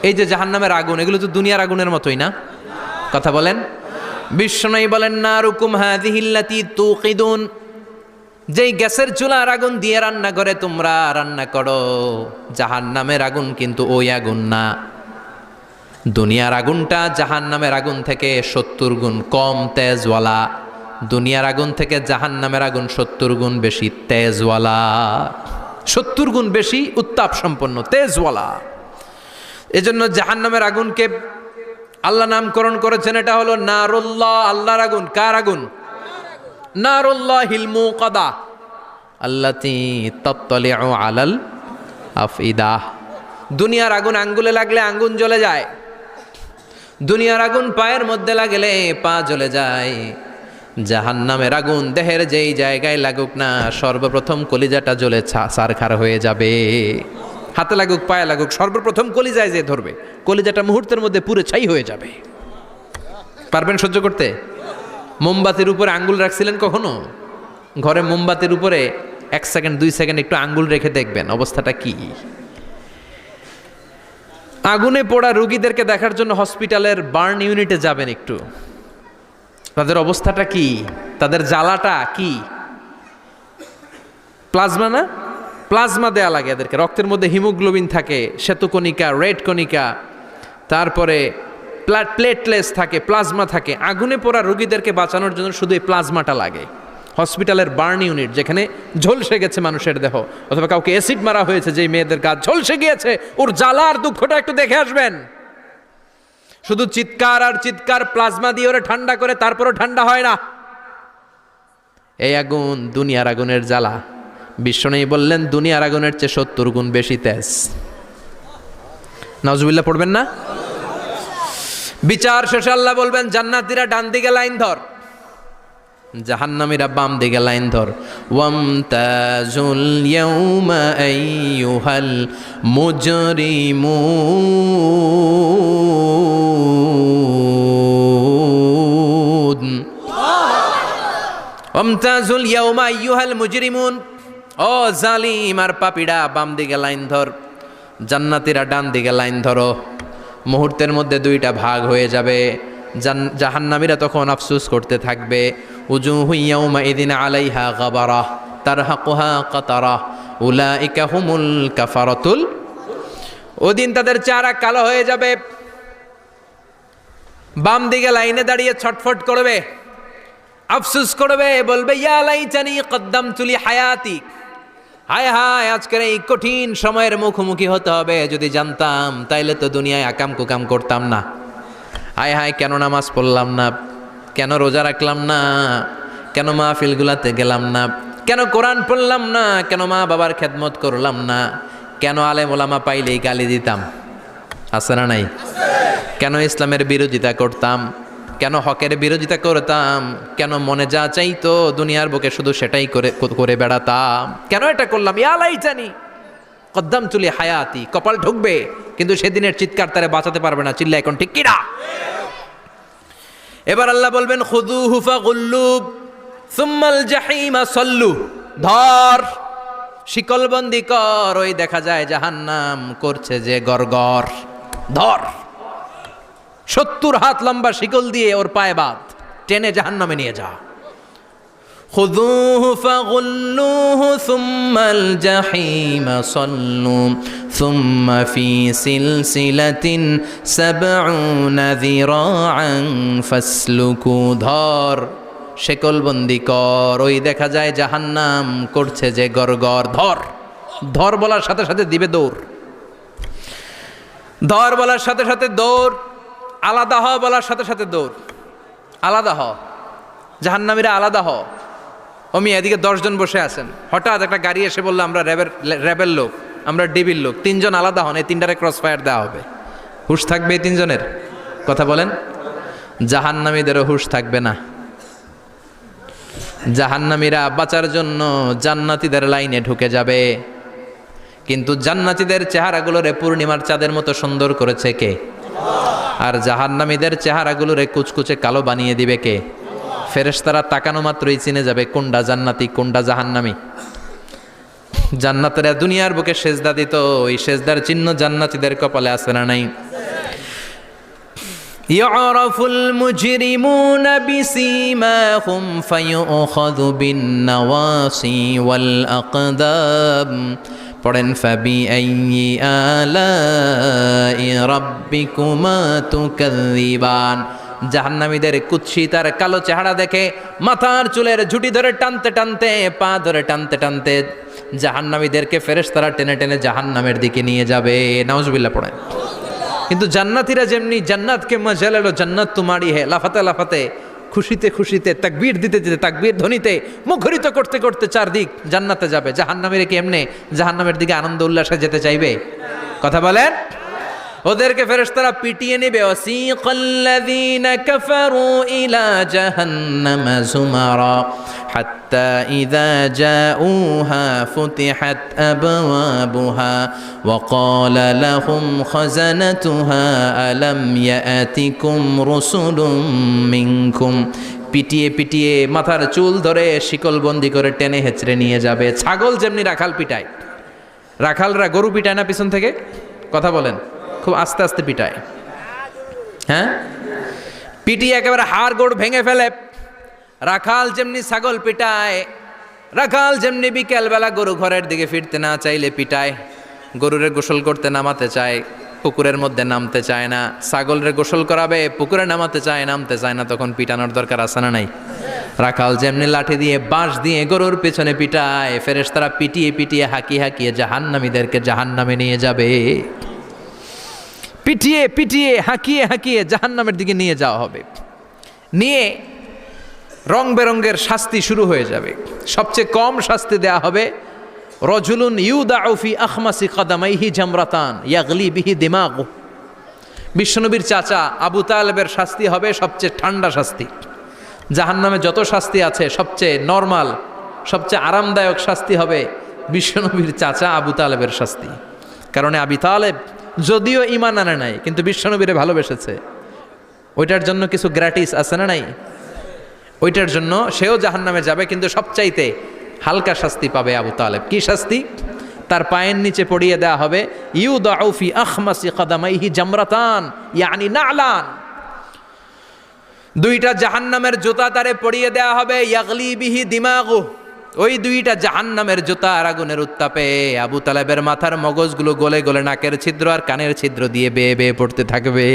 এই যে জাহান্নামের আগুন, এগুলো তো দুনিয়ার আগুনের মতোই না? কথা বলেন। বিশ্বনবী বলেন নারুকুম হাযিহিল্লাতী তুকিদুন, যেই গ্যাসের চুলার আগুন দিয়ে রান্না করে তোমরা রান্না করো, জাহান্নামের আগুন কিন্তু ওই আগুন না। দুনিয়ার আগুনটা জাহান্নামের আগুন থেকে 70 গুণ কম তেজওয়ালা। দুনিয়ার আগুন থেকে জাহান্নামের আগুন 70 গুণ বেশি তেজওয়ালা, 70 গুণ বেশি উত্তাপ সম্পন্ন তেজওয়ালা। এজন্য জাহান্নামের আগুনকে আল্লাহ নামকরণ করেছেন, এটা হলো নারুল্লাহ, আল্লাহর আগুন। কার আগুন? নারুল্লাহিল মুকাদা আল্লাতী তাত্তালিউ আলাল আফইদা। দুনিয়ার আগুন আঙ্গুলে লাগলে আঙ্গুল জ্বলে যায়, দুনিয়ার আগুন পায়ের মধ্যে লাগলে পা জ্বলে যায়। জাহান্নামের আগুন দেহের যেই জায়গায় লাগুক না, সর্বপ্রথম কলিজাটা জ্বলে ছারখার হয়ে যাবে। হাতে লাগুক পায়ে লাগুক, সর্বপ্রথম কলিজায় যে ধরবে, কলিজাটা মুহূর্তের মধ্যে পুরো ছাই হয়ে যাবে। পারবেন সহ্য করতে? মোমবাতির উপরে আঙ্গুল রাখছিলেন কখনো? ঘরে মোমবাতির উপরে 1 সেকেন্ড 2 সেকেন্ড একটু আঙ্গুল রেখে দেখবেন অবস্থাটা কি। আগুনে পোড়া রোগীদেরকে দেখার জন্য হসপিটালের বার্ন ইউনিটে যাবেন, একটু তাদের অবস্থাটা কি, তাদের জ্বালাটা কি। প্লাজমা না, প্লাজমা দেয়া লাগে এদেরকে। রক্তের মধ্যে হিমোগ্লোবিন থাকে, শ্বেতকণিকা, রেড কণিকা, তারপরে প্লেটলেস থাকে, প্লাজমা থাকে। আগুনে পোড়া রোগীদেরকে বাঁচানোর জন্য শুধু এই প্লাজমাটা লাগে। হসপিটালের বার্ন ইউনিট, যেখানে ঝলসে গেছে মানুষের দেহ, অথবা কাউকে অ্যাসিড মারা হয়েছে, যেই মেয়েদের গা ঝলসে গিয়েছে, ওর জ্বালার দুঃখটা একটু দেখে আসবেন। শুধু চিৎকার আর চিৎকার, প্লাজমা দিয়ে ওরা ঠান্ডা করে, তারপরও ঠান্ডা হয় না। এই আগুন দুনিয়ার আগুনের জ্বালা। বিশ্বনবী বললেন দুনিয়ার আগুনের চেয়ে 70 গুণ বেশি তেজ। নাউজুবিল্লাহ পড়বেন না? বিচার শেষে আল্লাহ বলবেন জান্নাতীরা ডান দিকে লাইন ধর, জাহান্নামীরা বাম দিকে লাইন ধর। ওয়ামতাজুল ইয়াউমা আইয়ুহাল মুজরিমুন, ওয়ামতাজুল ইয়াউমা আইয়ুহাল মুজরিমুন। ও জালিম আর পাপীরা, বাম দিকে লাইন ধর, জান্নাতীরা ডান দিকে লাইন ধরো। মুহূর্তের মধ্যে দুইটা ভাগ হয়ে যাবে। জাহান্নামীরা তখন আফসোস করতে থাকবে, উজুহু ইয়াউমাইযিন আলাইহা গাবারা তারহাকুহা কাতারা উলাইকা হুমুল কাফারাতুল। ওদিন তাদের চেহারা কালো হয়ে যাবে। বাম দিকে লাইনে দাঁড়িয়ে ছটফট করবে, আফসোস করবে, বলবে ইয়া লাইতানি কদ্দামতু লি হায়াতি। হায় হায়, আজকের এই কঠিন সময়ের মুখোমুখি হতে হবে, যদি জানতাম তাইলে তো দুনিয়ায় আকাম কুকাম করতাম না। হায় হায়, কেন নামাজ পড়লাম না, কেন রোজা রাখলাম না, কেন মাহফিলগুলাতে গেলাম না, কেন কোরআন পড়লাম না, কেন মা বাবার খেদমত করলাম না, কেন আলেম ওলামা পাইলেই গালি দিতাম, আছে না নাই? কেন ইসলামের বিরোধিতা করতাম, কেন হকের বিরোধিতা করতাম, কেন মনে যা চাইতো দুনিয়ার বুকে শুধু সেটাই করে বেড়াতাম, কেন এটা করলাম? ইয়া লাইতানি কদ্দামতু লি হায়াতি। কপাল ঢুকবে, কিন্তু সেদিনের চিৎকার তারে বাঁচাতে পারবে না। চিল্লা এখন ঠিক কিনা? এবার আল্লাহ বলবেন খুযুহু ফাগুল্লু সুম্মাল জাহিমা সাল্লু। ধর, শিকলবন্দি কর। ওই দেখা যায় জাহান্নাম করছে যে গরগর। ধর, 70 হাত লম্বা শিকল দিয়ে ওর পায়ে বাঁধ, টেনে জাহান্নামে নিয়ে যা। খুযুহু ফাগুল্লুহু সুম্মাল জাহিমা সাল্লু সুম্মা ফি সিলসিলাতিন ৭০ যিরাআন ফাসলুকু। ধর, শিকলবন্দি কর। ওই দেখা যায় জাহান্নাম করছে যে গরগর। ধর, ধর বলার সাথে সাথে দিবে দৌড়। ধর বলার সাথে সাথে দৌড়। আলাদা হ বলার সাথে সাথে দৌড়। আলাদা হ, জাহান্নামীরা আলাদা হ। অমি এদিকে 10 জন বসে আছেন, হঠাৎ একটা গাড়ি এসে বললো আমরা র্যাবের লোক, আমরা ডিবির লোক, 3 জন আলাদা হন, এই 3টারে ক্রস ফায়ার দেওয়া হবে। হুশ থাকবে এই 3 জনের? কথা বলেন। জাহান্নামীদেরও হুশ থাকবে না। জাহান্নামীরা বাঁচার জন্য জান্নাতীদের লাইনে ঢুকে যাবে, কিন্তু জান্নাতীদের চেহারাগুলোরে পূর্ণিমার চাঁদের মতো সুন্দর করেছে কে? আর জাহান্নামীদের চেহারাগুলোরে কুচকুচে কালো বানিয়ে দিবে কে? ফেরেশতারা তাকানো মাত্রই চিনে যাবে কোনটা জান্নাতি কোনটা জাহান্নামী। জান্নাতীরা দুনিয়ার বুকে সেজদা দিত, ওই সেজদার চিহ্ন জান্নাতীদের কপালে আছে না নাই? ইয়ারাফুল মুজরিমুনা বিসীমাহুম ফায়ুখাযু বিন-নাওয়াসি ওয়াল আকদাম। পড়েন ফাবিআইয়ি আলাই রাব্বিকুমা তুকাযযিবান। জাহান্নামীদের কুৎসিত আর কালো চেহারা দেখে মাথার চুলের ঝুঁটি ধরে টানতে টানতে, পা ধরে টানতে টানতে জাহান্নামীদেরকে ফেরেশতারা টেনে টেনে জাহান্নামের দিকে নিয়ে যাবে। নাউজুবিল্লাহ পড়েন। কিন্তু জান্নাতীরা যেমনি জান্নাতকে মজা লেলো, জান্নাত তোমারই হে, লাফাতে লাফাতে খুশিতে খুশিতে তাকবীর দিতে দিতে তাকবীর ধ্বনিতে মুখরিত করতে করতে চারদিক জান্নাতে যাবে। জাহান্নামীরা কি এমনি জাহান্নামের দিকে আনন্দ উল্লাসে যেতে চাইবে? কথা বলেন। ওদেরকে ফেরেশতারা পিটিয়ে নেবে। ওয়াসিকাল্লাযীনা কাফারু ইলা জাহান্নামা যুমারা হাত্তা ইযা জাউহা ফুতিহাত আবওয়াবুহা ওয়া ক্বালা লাহুম খাযানাতুহা আলাম ইয়াতিকুম রাসূলুম মিনকুম। পিটিয়ে পিটিয়ে মাথার চুল ধরে শিকলবন্দি করে টেনে হেঁচড়ে নিয়ে যাবে। ছাগল যেমনি রাখাল পিটায়, রাখালরা গরু পিটায় না পিছন থেকে? কথা বলেন। খুব আস্তে আস্তে পিটায়, হ্যাঁ, পিটিয়ে একেবারে হাড় গোড় ভেঙে ফেলে। রাখাল যেমনি ছাগল পিটায়, রাখাল যেমনি বিকেলবেলা গরু ঘরের দিকে ফিরতে না চাইলে পিটায়। গরুরে গোসল করতে নামাতে চায়, পুকুরের মধ্যে নামতে চায় না। ছাগলরে গোসল করাবে, পুকুরে নামাতে চায়, নামতে চায় না, তখন পিটানোর দরকার আছে না নাই? রাখাল যেমনি লাঠি দিয়ে বাঁশ দিয়ে গরুর পেছনে পিটায়, ফেরেশতারা পিটিয়ে পিটিয়ে হাঁকিয়ে হাঁকিয়ে জাহান্নামীদেরকে জাহান্নামে নিয়ে যাবে। পিটিয়ে পিটিয়ে হাঁকিয়ে হাঁকিয়ে জাহান্নামের দিকে নিয়ে যাওয়া হবে। নিয়ে রং বেরঙ্গের শাস্তি শুরু হয়ে যাবে। সবচেয়ে কম শাস্তি দেয়া হবে রজুলুন ইউদাউ ফি আখমাসি কদামাইহি জামরাতান ইয়াগলি বিহি দিমাগু। বিশ্বনবীর চাচা আবু তালেবের শাস্তি হবে সবচেয়ে ঠান্ডা শাস্তি। জাহান্নামে যত শাস্তি আছে সবচেয়ে নরমাল, সবচেয়ে আরামদায়ক শাস্তি হবে বিশ্বনবীর চাচা আবু তালেবের শাস্তি। কারণ আবু তালেব যদিও ঈমান আনে নাই, কিন্তু বিশ্বনবীরে ভালোবেসেছে। ওইটার জন্য কিছু গ্র্যাটিস আছে না নাই? ওইটার জন্য সেও জাহান্নামে যাবে, কিন্তু সবচাইতে হালকা শাস্তি পাবে আবু তালেব। কি শাস্তি? তার পায়ের নিচে পড়িয়ে দেওয়া হবে ইউদাউ ফি আখমাসি কদামাইহি জামরাতান ইয়ানি নালান। দুইটা জাহান্নামের জুতা তারে পড়িয়ে দেওয়া হবে, ইয়াগলি বিহি দিমাগু। ওই দুইটা জাহান্নামের জুতা আর আগুনের উত্তাপে আবু তালেবের মাথার মগজগুলো গলে গলে নাকের ছিদ্র আর কানের ছিদ্র দিয়ে বেয়ে বেয়ে পড়তে থাকবে।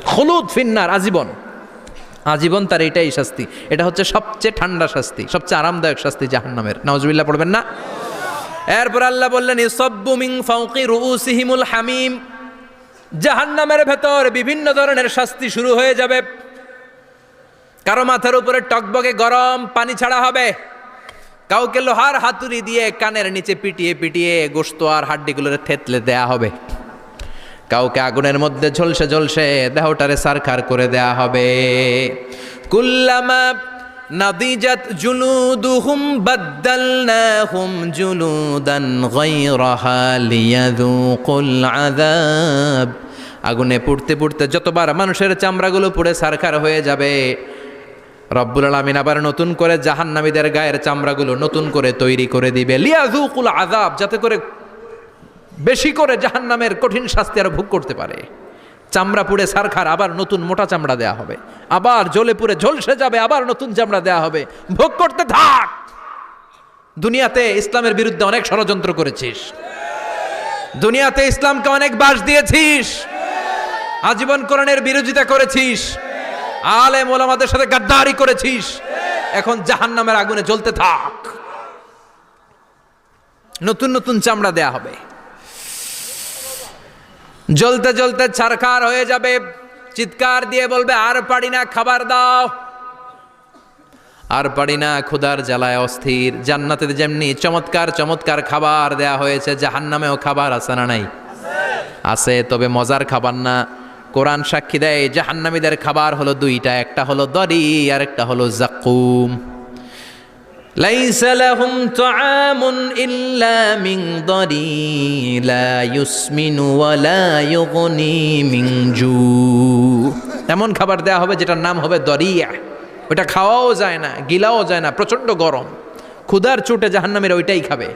খুলুদ ফিন্নার, আজীবন, আজীবন তার এটাই শাস্তি। এটা হচ্ছে সবচেয়ে ঠান্ডা শাস্তি, সবচেয়ে আরামদায়ক শাস্তি জাহান্নামের। নাউজুবিল্লাহ পড়বেন না? এরপর আল্লাহ বললেন ইসাব্বু মিন ফাওকি রুউসিহিমুল হামিম। জাহান্নামের ভেতর বিভিন্ন ধরনের শাস্তি শুরু হয়ে যাবে। কারো মাথার উপরে টকবকে গরম পানি ছাড়া হবে, কাউকে লোহার হাতুড়ি দিয়ে কানের নিচে পিটিয়ে পিটিয়ে গোশত আর হাড্ডিগুলোর থেতলে দেয়া হবে, কাউকে আগুনের মধ্যে ঝলসে ঝলসে দেহটারে সারখার করে দেয়া হবে। কুল্লামা নাদিজাত জুলুদুহুম বাদদালনাহুম জুলুদান গায়রাহা লিয়াযুকুল আযাব। আগুনে পুড়তে পুড়তে যতবার মানুষের চামড়াগুলো পুড়ে সারখার হয়ে যাবে, রব্বুল আলামিন আবার নতুন করে জাহান্নামীদের গায়ের চামড়াগুলো নতুন করে তৈরি করে দিবে। লিয়াযুকুল আযাব, যাতে করে বেশি করে জাহান্নামের কঠিন শাস্তি আর ভোগ করতে পারে। চামড়া পুড়ে সারখার, আবার নতুন মোটা চামড়া দেয়া হবে, আবার জ্বলে পুড়ে ঝলসে যাবে, আবার নতুন চামড়া দেয়া হবে। ভোগ করতে থাক। দুনিয়াতে ইসলামের বিরুদ্ধে অনেক ষড়যন্ত্র করেছিস, দুনিয়াতে ইসলামকে অনেক বাস দিয়েছিস, আজীবন কোরআনের বিরোধিতা করেছিস, আলেম ওলামাদের সাথে গাদ্দারি করেছিস। এখন জাহান্নামের আগুনে জ্বলতে থাক। নতুন নতুন চামড়া দেয়া হবে, জ্বলতে জ্বলতে ছারখার হয়ে যাবে। চিৎকার দিয়ে বলবে আর পারি না, খাবার দাও। আর পারি না, ক্ষুধার জ্বালায় অস্থির। জান্নাতে যেমনি চমৎকার চমৎকার খাবার দেয়া হয়েছে, জাহান্নামেও খাবার আছে না নাই? আছে, তবে মজার খাবার না। কোরআন সাক্ষী দেয় জাহান্নামীদের খাবার হলো দুইটা, একটা হলো দড়ি আর একটা হলো জাকুম। লাইসা লাহুম তুআমুন ইল্লা মিন দারি লা ইউসমিনু ওয়া লা ইউগনি মিন জু। এমন খাবার দেয়া হবে যেটার নাম হবে দরিয়া, ওটা খাওয়াও যায় না, গিলাও যায় না, প্রচণ্ড গরম, ক্ষুধার চোটে জাহান্নামের ওইটাই খাবে।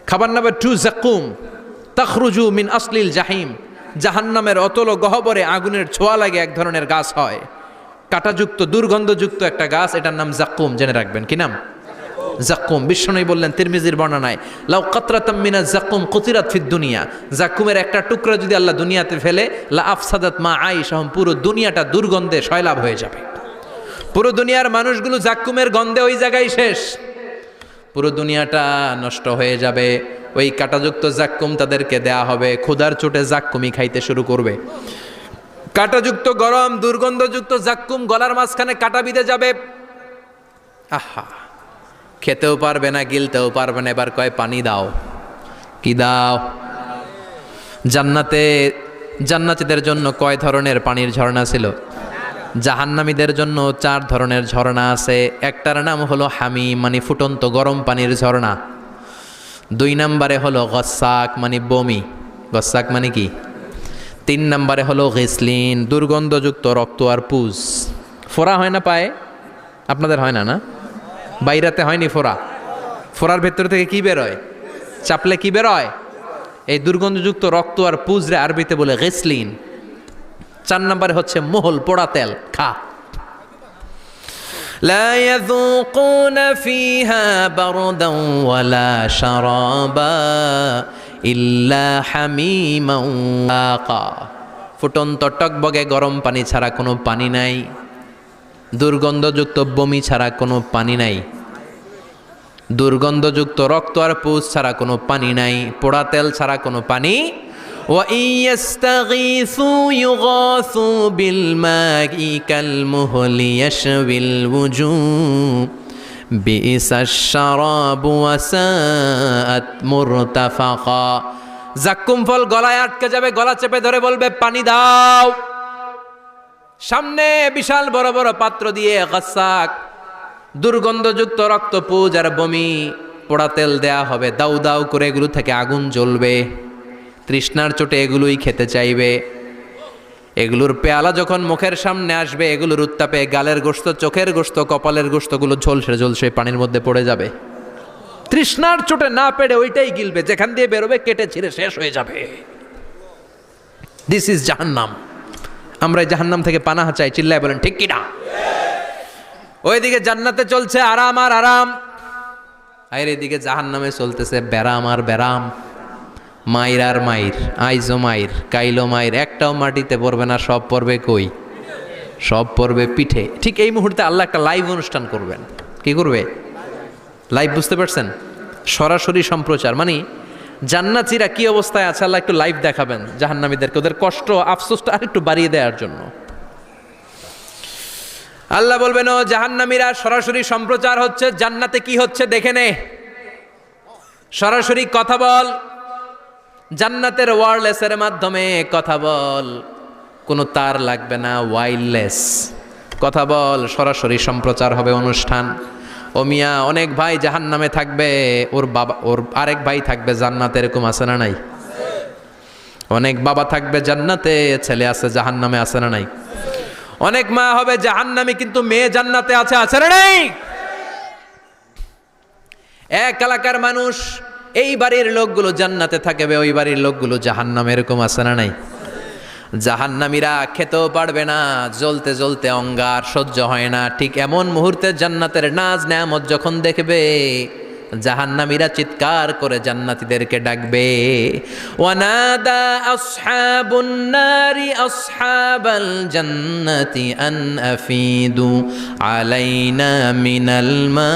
খাবার নাম্বার 2 জাকুম তাখরুজু মিন আসলিল জাহিম। জাহান্নামের অতল গহ্বরে আগুনের ছোঁয়া লাগে এক ধরনের গাছ হয়, কাঁটাযুক্ত দুর্গন্ধযুক্ত একটা গাছ, এটার নাম জাকুম। জেনে রাখবেন কি নাম? জাকুম। বিশ্বনবী বললেন তিরমিজির বর্ণনায়, লাউ কাতরাতাম মিনা জাকুম কুতিরাত ফিদ দুনিয়া, জাকুমের একটা টুকরা যদি আল্লাহ দুনিয়াতে ফেলে, লা আফসাদাত মা আইশাহুম, পুরো দুনিয়াটা দুর্গন্ধে সয়লাব হয়ে যাবে। পুরো দুনিয়ার মানুষগুলো জাকুমের গন্ধে ওই জায়গায় শেষ, পুরো দুনিয়াটা নষ্ট হয়ে যাবে। ওই কাঁটাযুক্ত জাক্কুম তাদেরকে দেয়া হবে, ক্ষুধার চোটে জাক্কুমই খাইতে শুরু করবে। কাঁটাযুক্ত গরম দুর্গন্ধযুক্ত জাক্কুম গলার মাঝখানে কাঁটা বিঁধে যাবে। আহা, খেতেও পারবে না, গিলতেও পারবে না। এবার কয় পানি দাও। কি দাও? জান্নাতীদের জন্য কয় ধরনের পানির ঝর্ণা ছিল? জাহান্নামীদের জন্য 4 ধরনের ঝর্ণা আছে। একটার নাম হলো হামিম, মানে ফুটন্ত গরম পানির ঝর্ণা। 2 নম্বরে হলো গসাক, মানে বমি। গসাক মানে কি? 3 নম্বরে হলো গিসলিন, দুর্গন্ধযুক্ত রক্ত আর পুজ। ফোড়া হয় না পায়ে? আপনাদের হয় না? না, বাইরাতে হয়নি ফোড়া? ফোড়ার ভেতর থেকে কি বেরোয়? চাপলে কি বেরোয়? এই দুর্গন্ধযুক্ত রক্ত আর পুজরে আরবিতে বলে গিসলিন। 4 নম্বরে হচ্ছে মোহল, পোড়া তেল। খা। লা ইয়াযুকুনা ফিহা বারদান ওয়ালা শারাবা ইল্লা হামিমান ওয়াকা। ফুটন্ত টকবগে গরম পানি ছাড়া কোনো পানি নাই, দুর্গন্ধযুক্ত বমি ছাড়া কোনো পানি নাই, দুর্গন্ধযুক্ত রক্ত আর পুজ ছাড়া কোনো পানি নাই, পোড়া তেল ছাড়া কোনো পানি। وَإِن يَسْتَغِيثُوا يُغَاثُوا بِالْمَاءِ كَالْمُهْلِ يَشْوِي الْوُجُوهَ بِئْسَ الشَّرَابُ وَسَاءَتْ مُرْتَفَقًا। জাক্কুম ফল গলায় আটকে যাবে, গলা চেপে ধরে বলবে পানি দাও। সামনে বিশাল বড় বড় পাত্র দিয়ে গাসাক, দুর্গন্ধযুক্ত রক্ত, পুজ আর বমি, পোড়া তেল দেয়া হবে। দাউ দাউ করে এগুলো থেকে আগুন জ্বলবে। তৃষ্ণার চোটে এগুলোই খেতে চাইবে। এগুলোর পেয়ালা যখন মুখের সামনে আসবে, এগুলোর উত্তাপে গালের গোশত, চোখের গোশত, কপালের গোশতগুলো ঝলসে ঝলসে পানির মধ্যে পড়ে যাবে। তৃষ্ণার চোটে না পেরে ওইটাই গিলবে, যেখান দিয়ে বেরোবে কেটে ছিঁড়ে শেষ হয়ে যাবে। দিস ইজ জাহান্নাম। আমরা জাহান্নাম থেকে পানাহা চাই। চিল্লায় বলেন ঠিক কিনা? ওইদিকে জান্নাতে চলছে আরাম আর আরাম, আর এদিকে জাহান্নামে চলতেছে ব্যারাম আর ব্যারাম, মাইর আর মাইর, আইজো মাইর, কাইলো মাইর। একটাও মাটিতে পড়বে না, সব পড়বে কই? সব পড়বে পিঠে। ঠিক এই মুহূর্তে আল্লাহ একটা লাইভ অনুষ্ঠান করবেন। কি করবে? লাইভ, বুঝতে পারছেন? সরাসরি সম্প্রচার, মানে জান্নাতীরা কি অবস্থায় আছে আল্লাহ একটু লাইভ দেখাবেন জাহান্নামীদেরকে, ওদের কষ্ট আফসোসটা আর একটু বাড়িয়ে দেওয়ার জন্য। আল্লাহ বলবেন, ও জাহান্নামীরা, সরাসরি সম্প্রচার হচ্ছে, জান্নাতে কি হচ্ছে দেখে নে, সরাসরি কথা বল, জান্নাতের ওয়্যারলেসের মাধ্যমে কথা বল, কোনো তার লাগবে না, ওয়্যারলেস কথা বল, সরাসরি সম্প্রচার হবে অনুষ্ঠান। ও মিয়া, অনেক ভাই জাহান্নামে থাকবে, ওর আরেক ভাই থাকবে জান্নাতে, এরকম আছে না নাই? অনেক বাবা থাকবে জান্নাতে, ছেলে আছে জাহান্নামে, আছে না নাই? অনেক মা হবে জাহান্নামী কিন্তু মেয়ে জান্নাতে আছে, আছে না নাই? এক এলাকার মানুষ, এই বাড়ির লোকগুলো জান্নাতে থাকবে, ওই বাড়ির লোকগুলো জাহান্নামে, এরকম আছে না নাই? জাহান্নামীরা খেতেও পারবে না, জ্বলতে জ্বলতে অঙ্গার সহ্য হয় না। ঠিক এমন মুহূর্তে জান্নাতের নাজ নেয়ামত যখন দেখবে, জাহান্নামীরা চিৎকার করে জান্নাতীদেরকে ডাকবে, ওয়ানাদা আসহাবুন নারি আসহাবাল জান্নাতি আন আফিদু আলাইনা মিনাল মা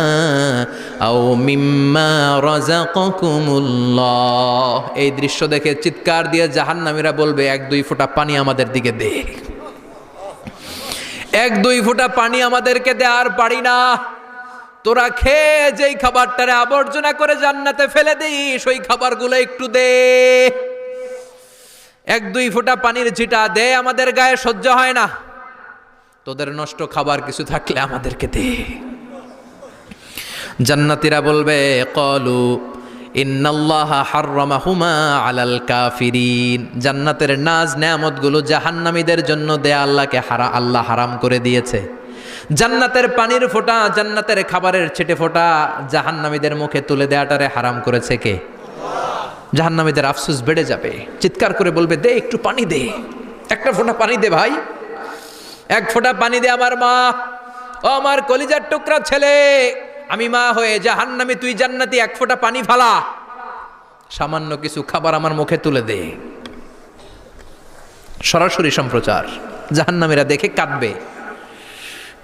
আও মিম্মা রাযাকাকুমুল্লাহ। এই দৃশ্য দেখে চিৎকার দিয়ে জাহান্নামীরা বলবে, 1-2 ফোঁটা পানি আমাদের দিকে দে, 1-2 ফোঁটা পানি আমাদেরকে দে, আর পারি না। তোরা খেয়ে যেই খাবারটারে আবর্জনা করে জান্নাতে ফেলে দিস, ওই খাবারগুলো একটু দে, 1-2 ফোঁটা পানির ছিটা দে, আমাদের গায়ে সহ্য হয় না। তোদের নষ্ট খাবার কিছু থাকলে আমাদেরকে দে। জান্নাতীরা বলবে কলু ইন্নাল্লাহা হাররামাহুমা আলাল কাফিরিন, জান্নাতের নাজ নেয়ামতগুলো জাহান্নামীদের জন্য দেয়া আল্লাহ হারাম করে দিয়েছে। জান্নাতের পানির ফোঁটা, জান্নাতের খাবারের ছিটে ফোঁটা জাহান্নামীদের মুখে তুলে দেয়াটারে হারাম করেছে কে? জাহান্নামীদের আফসোস বেড়ে যাবে, চিৎকার করে বলবে দে একটু পানি দে, একটা ফোঁটা পানি দে ভাই, এক ফোঁটা পানি দে আমার মা, ও আমার কলিজার টুকরা ছেলে, আমি মা হয়ে জাহান্নামী, তুই জান্নাতি, এক ফোঁটা পানি ফালা, সামান্য কিছু খাবার আমার মুখে তুলে দে। সরাসরি সম্প্রচার, জাহান্নামীরা দেখে কাঁদবে।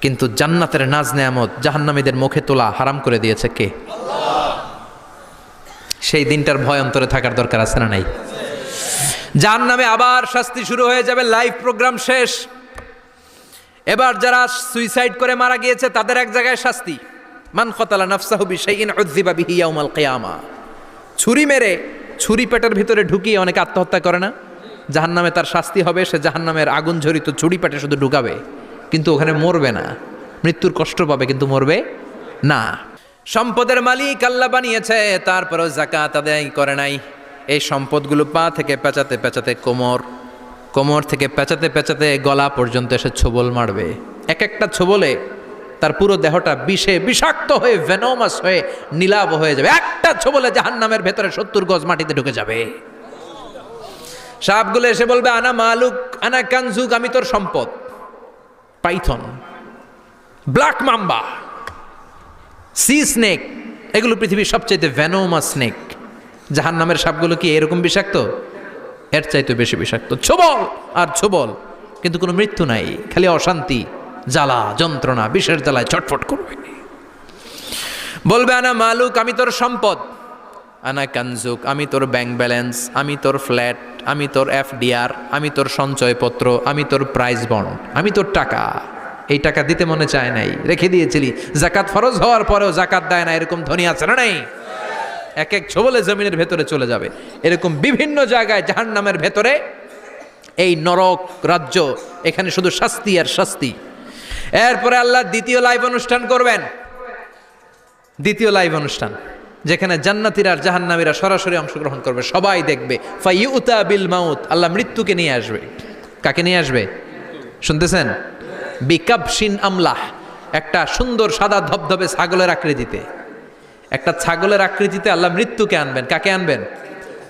কিন্তু জান্নাতের নাজ নেয়ামত জাহান্নামীদের মুখে তোলা হারাম করে দিয়েছে কে? সেই দিনটার ভয় অন্তরে থাকার দরকার আছে না নাই? জাহান্নামে আবার শাস্তি শুরু হয়ে যাবে, লাইভ প্রোগ্রাম শেষ। এবার যারা সুইসাইড করে মারা গিয়েছে তাদের এক জায়গায় শাস্তি, মান কতালা নাফসাহু বিশাইইন উযযিবা বিহি ইয়াউমাল কিয়ামা। ছুরি মেরে ছুরি পেটের ভিতরে ঢুকিয়ে অনেকে আত্মহত্যা করে না? জাহান্নামে তার শাস্তি হবে, সে জাহান্নামের আগুন ঝরিত ছুরি পেটে শুধু ঢুকাবে, কিন্তু ওখানে মরবে না, মৃত্যুর কষ্ট পাবে কিন্তু মরবে না। সম্পদের মালিক আল্লাহ বানিয়েছে, তারপরেও যাকাত আদায় করে নাই। এই সম্পদগুলো পা থেকে পেঁচাতে পেঁচাতে কোমর থেকে পেঁচাতে পেঁচাতে গলা পর্যন্ত এসে ছোবল মারবে। এক একটা ছোবলে তার পুরো দেহটা বিষে বিষাক্ত হয়ে ভেনোমাস হয়ে নীলাভ হয়ে যাবে। একটা ছোবলে জাহান্নামের ভেতরে 70 গজ মাটিতে ঢুকে যাবে। সাপগুলো এসে বলবে আনা মালুক আনা কানজুক, আমি তোর সম্পদ। Python, black mamba, C snake, এগুলো পৃথিবীর সবচাইতে ভেনোমাস স্নেক। জাহান্নামের সাপগুলো কি এরকম বিষাক্ত? এর চাইতে বেশি বিষাক্ত। ছোবল আর ছোবল, কিন্তু কোনো মৃত্যু নাই, খালি অশান্তি, জ্বালা যন্ত্রণা, বিষের জ্বালায় ছটফট করবে। বলবে আনা মালুক, আমি তোর সম্পদ। আনা কানজুক, আমি তোর ব্যাংক ব্যালেন্স, আমি তোর ফ্ল্যাট, আমি তোর এফডিআর, আমি তোর সঞ্চয়পত্র, আমি তোর প্রাইজ বন্ড, আমি তোর টাকা। এই টাকা দিতে মনে চায় নাই, রেখে দিয়েছিলি, জাকাত ফরজ হওয়ার পরেও জাকাত দেয় না, এরকম ধনী আছে না নাই? এক এক ছোবলে জমিনের ভেতরে চলে যাবে। এরকম বিভিন্ন জায়গায় জাহান্নামের ভেতরে এই নরক রাজ্য, এখানে শুধু শাস্তি আর শাস্তি। এরপরে আল্লাহ দ্বিতীয় লাইভ অনুষ্ঠান করবেন, দ্বিতীয় লাইভ অনুষ্ঠান, যেখানে জান্নাতীরা আর জাহান্নামীরা সরাসরি অংশগ্রহণ করবে, সবাই দেখবে। ফাইউতা বিল মাউত, আল্লাহ মৃত্যুকে নিয়ে আসবে। কাকে নিয়ে আসবে শুনতেছেন? বিকাবশিন আমলাহ, একটা সুন্দর সাদা ধবধবে ছাগলের আকৃতিতে, একটা ছাগলের আকৃতিতে আল্লাহ মৃত্যুকে আনবেন। কাকে আনবেন?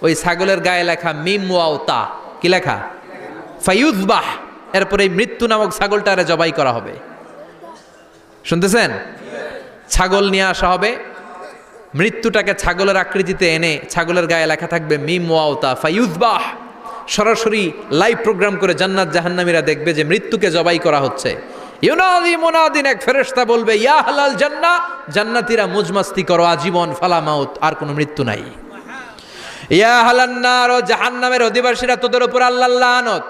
ওই ছাগলের গায়ে লেখা মিম ওয়াও তা, কি লেখা? ফায়ুযবাহ। এরপরে এই মৃত্যু নামক ছাগলটারে জবাই করা হবে। শুনতেছেন? ছাগল নিয়ে আসা হবে, মৃত্যুটাকে ছাগলের আকৃতিতে এনে ছাগলের গায়ে লেখা থাকবে মিম ওয়াও তা ফায়ুযবাহ। সরাসরি লাইভ প্রোগ্রাম করে জান্নাত জাহান্নামীরা দেখবে যে মৃত্যুকে জবাই করা হচ্ছে। ইউনাদি মুনাদিন, এক ফেরেশতা বলবে ইয়া আহলাল জান্নাহ, জান্নাতীরা মুজমাস্তি করো আজীবন, ফালা মাউত, আর কোনো মৃত্যু নাই। ইয়া আহলান নার, ও জাহান্নামের অধিবাসীরা, তোদের উপর আল্লাহর লানত,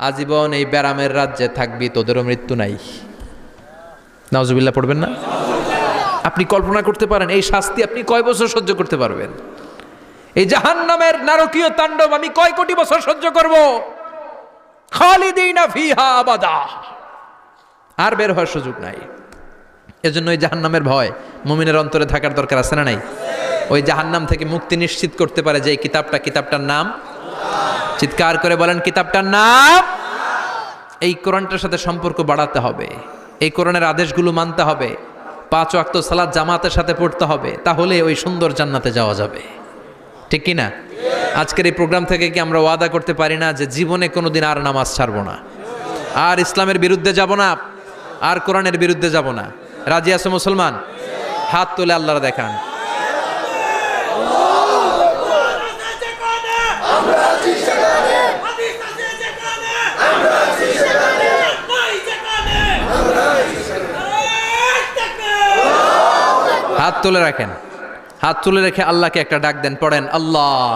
আজীবন এই ব্যারামের রাজ্যে থাকবি, তোদেরও মৃত্যু নাই। নাউজুবিল্লাহ পড়বেন না? আপনি কল্পনা করতে পারেন এই শাস্তি আপনি কয় বছর সহ্য করতে পারবেন? এই জাহান্নামের নারকীয় তাণ্ডব আমি কয় কোটি বছর সহ্য করব? খালিদিনা ফিহা আবাদা, আর বের হওয়ার সুযোগ নাই। এজন্য ওই জাহান্নামের ভয় মুমিনের অন্তরে থাকার দরকার আছে না নাই? ওই জাহান্নাম থেকে মুক্তি নিশ্চিত করতে পারে যে কিতাবটার নাম, চিৎকার করে বলেন কিতাবটার নাম। এই কোরআনটার সাথে সম্পর্ক বাড়াতে হবে, এই কোরআনের আদেশগুলো মানতে হবে, 5 ওয়াক্ত সালাত জামাতের সাথে পড়তে হবে, তাহলে ওই সুন্দর জান্নাতে যাওয়া যাবে। ঠিক কি না? আজকের এই প্রোগ্রাম থেকে কি আমরা ওয়াদা করতে পারি না যে জীবনে কোনোদিন আর নামাজ ছাড়বো না, আর ইসলামের বিরুদ্ধে যাব না, আর কোরআনের বিরুদ্ধে যাব না? রাজি আছো মুসলমান? হাত তুলে আল্লাহর দেখান। হাত তুলে রাখেন, হাত তুলে রেখে আল্লাহকে একটা ডাক দেন, পড়েন আল্লাহ।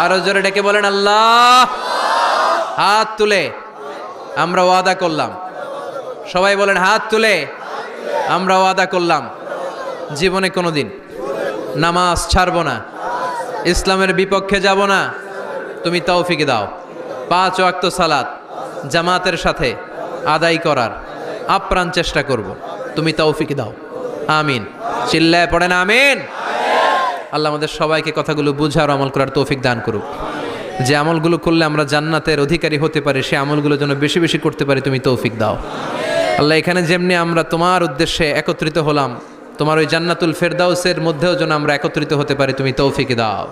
আরো জোরে ডেকে বলেন আল্লাহ। হাত তুলে আমরা ওয়াদা করলাম, সবাই বলেন হাত তুলে আমরা ওয়াদা করলাম জীবনে কোনোদিন নামাজ ছাড়বো না, ইসলামের বিপক্ষে যাব না। তুমি তৌফিক দাও, 5 ওয়াক্ত সালাত জামাতের সাথে আদায় করার আপ্রাণ চেষ্টা করব, তুমি তৌফিক দাও। আমিন। চিল্লায় পড়েন আমিন। আল্লাহ আমাদের সবাইকে কথাগুলো বুঝার আমল করার তৌফিক দান করুক। যে আমলগুলো করলে আমরা জান্নাতের অধিকারী হতে পারি, সে আমলগুলো যেন বেশি বেশি করতে পারি, তুমি তৌফিক দাও আল্লাহ। এখানে যেমনি আমরা তোমার উদ্দেশ্যে একত্রিত হলাম, তোমার ওই জান্নাতুল ফেরদাউসের মধ্যেও যেন আমরা একত্রিত হতে পারি, তুমি তৌফিক দাও।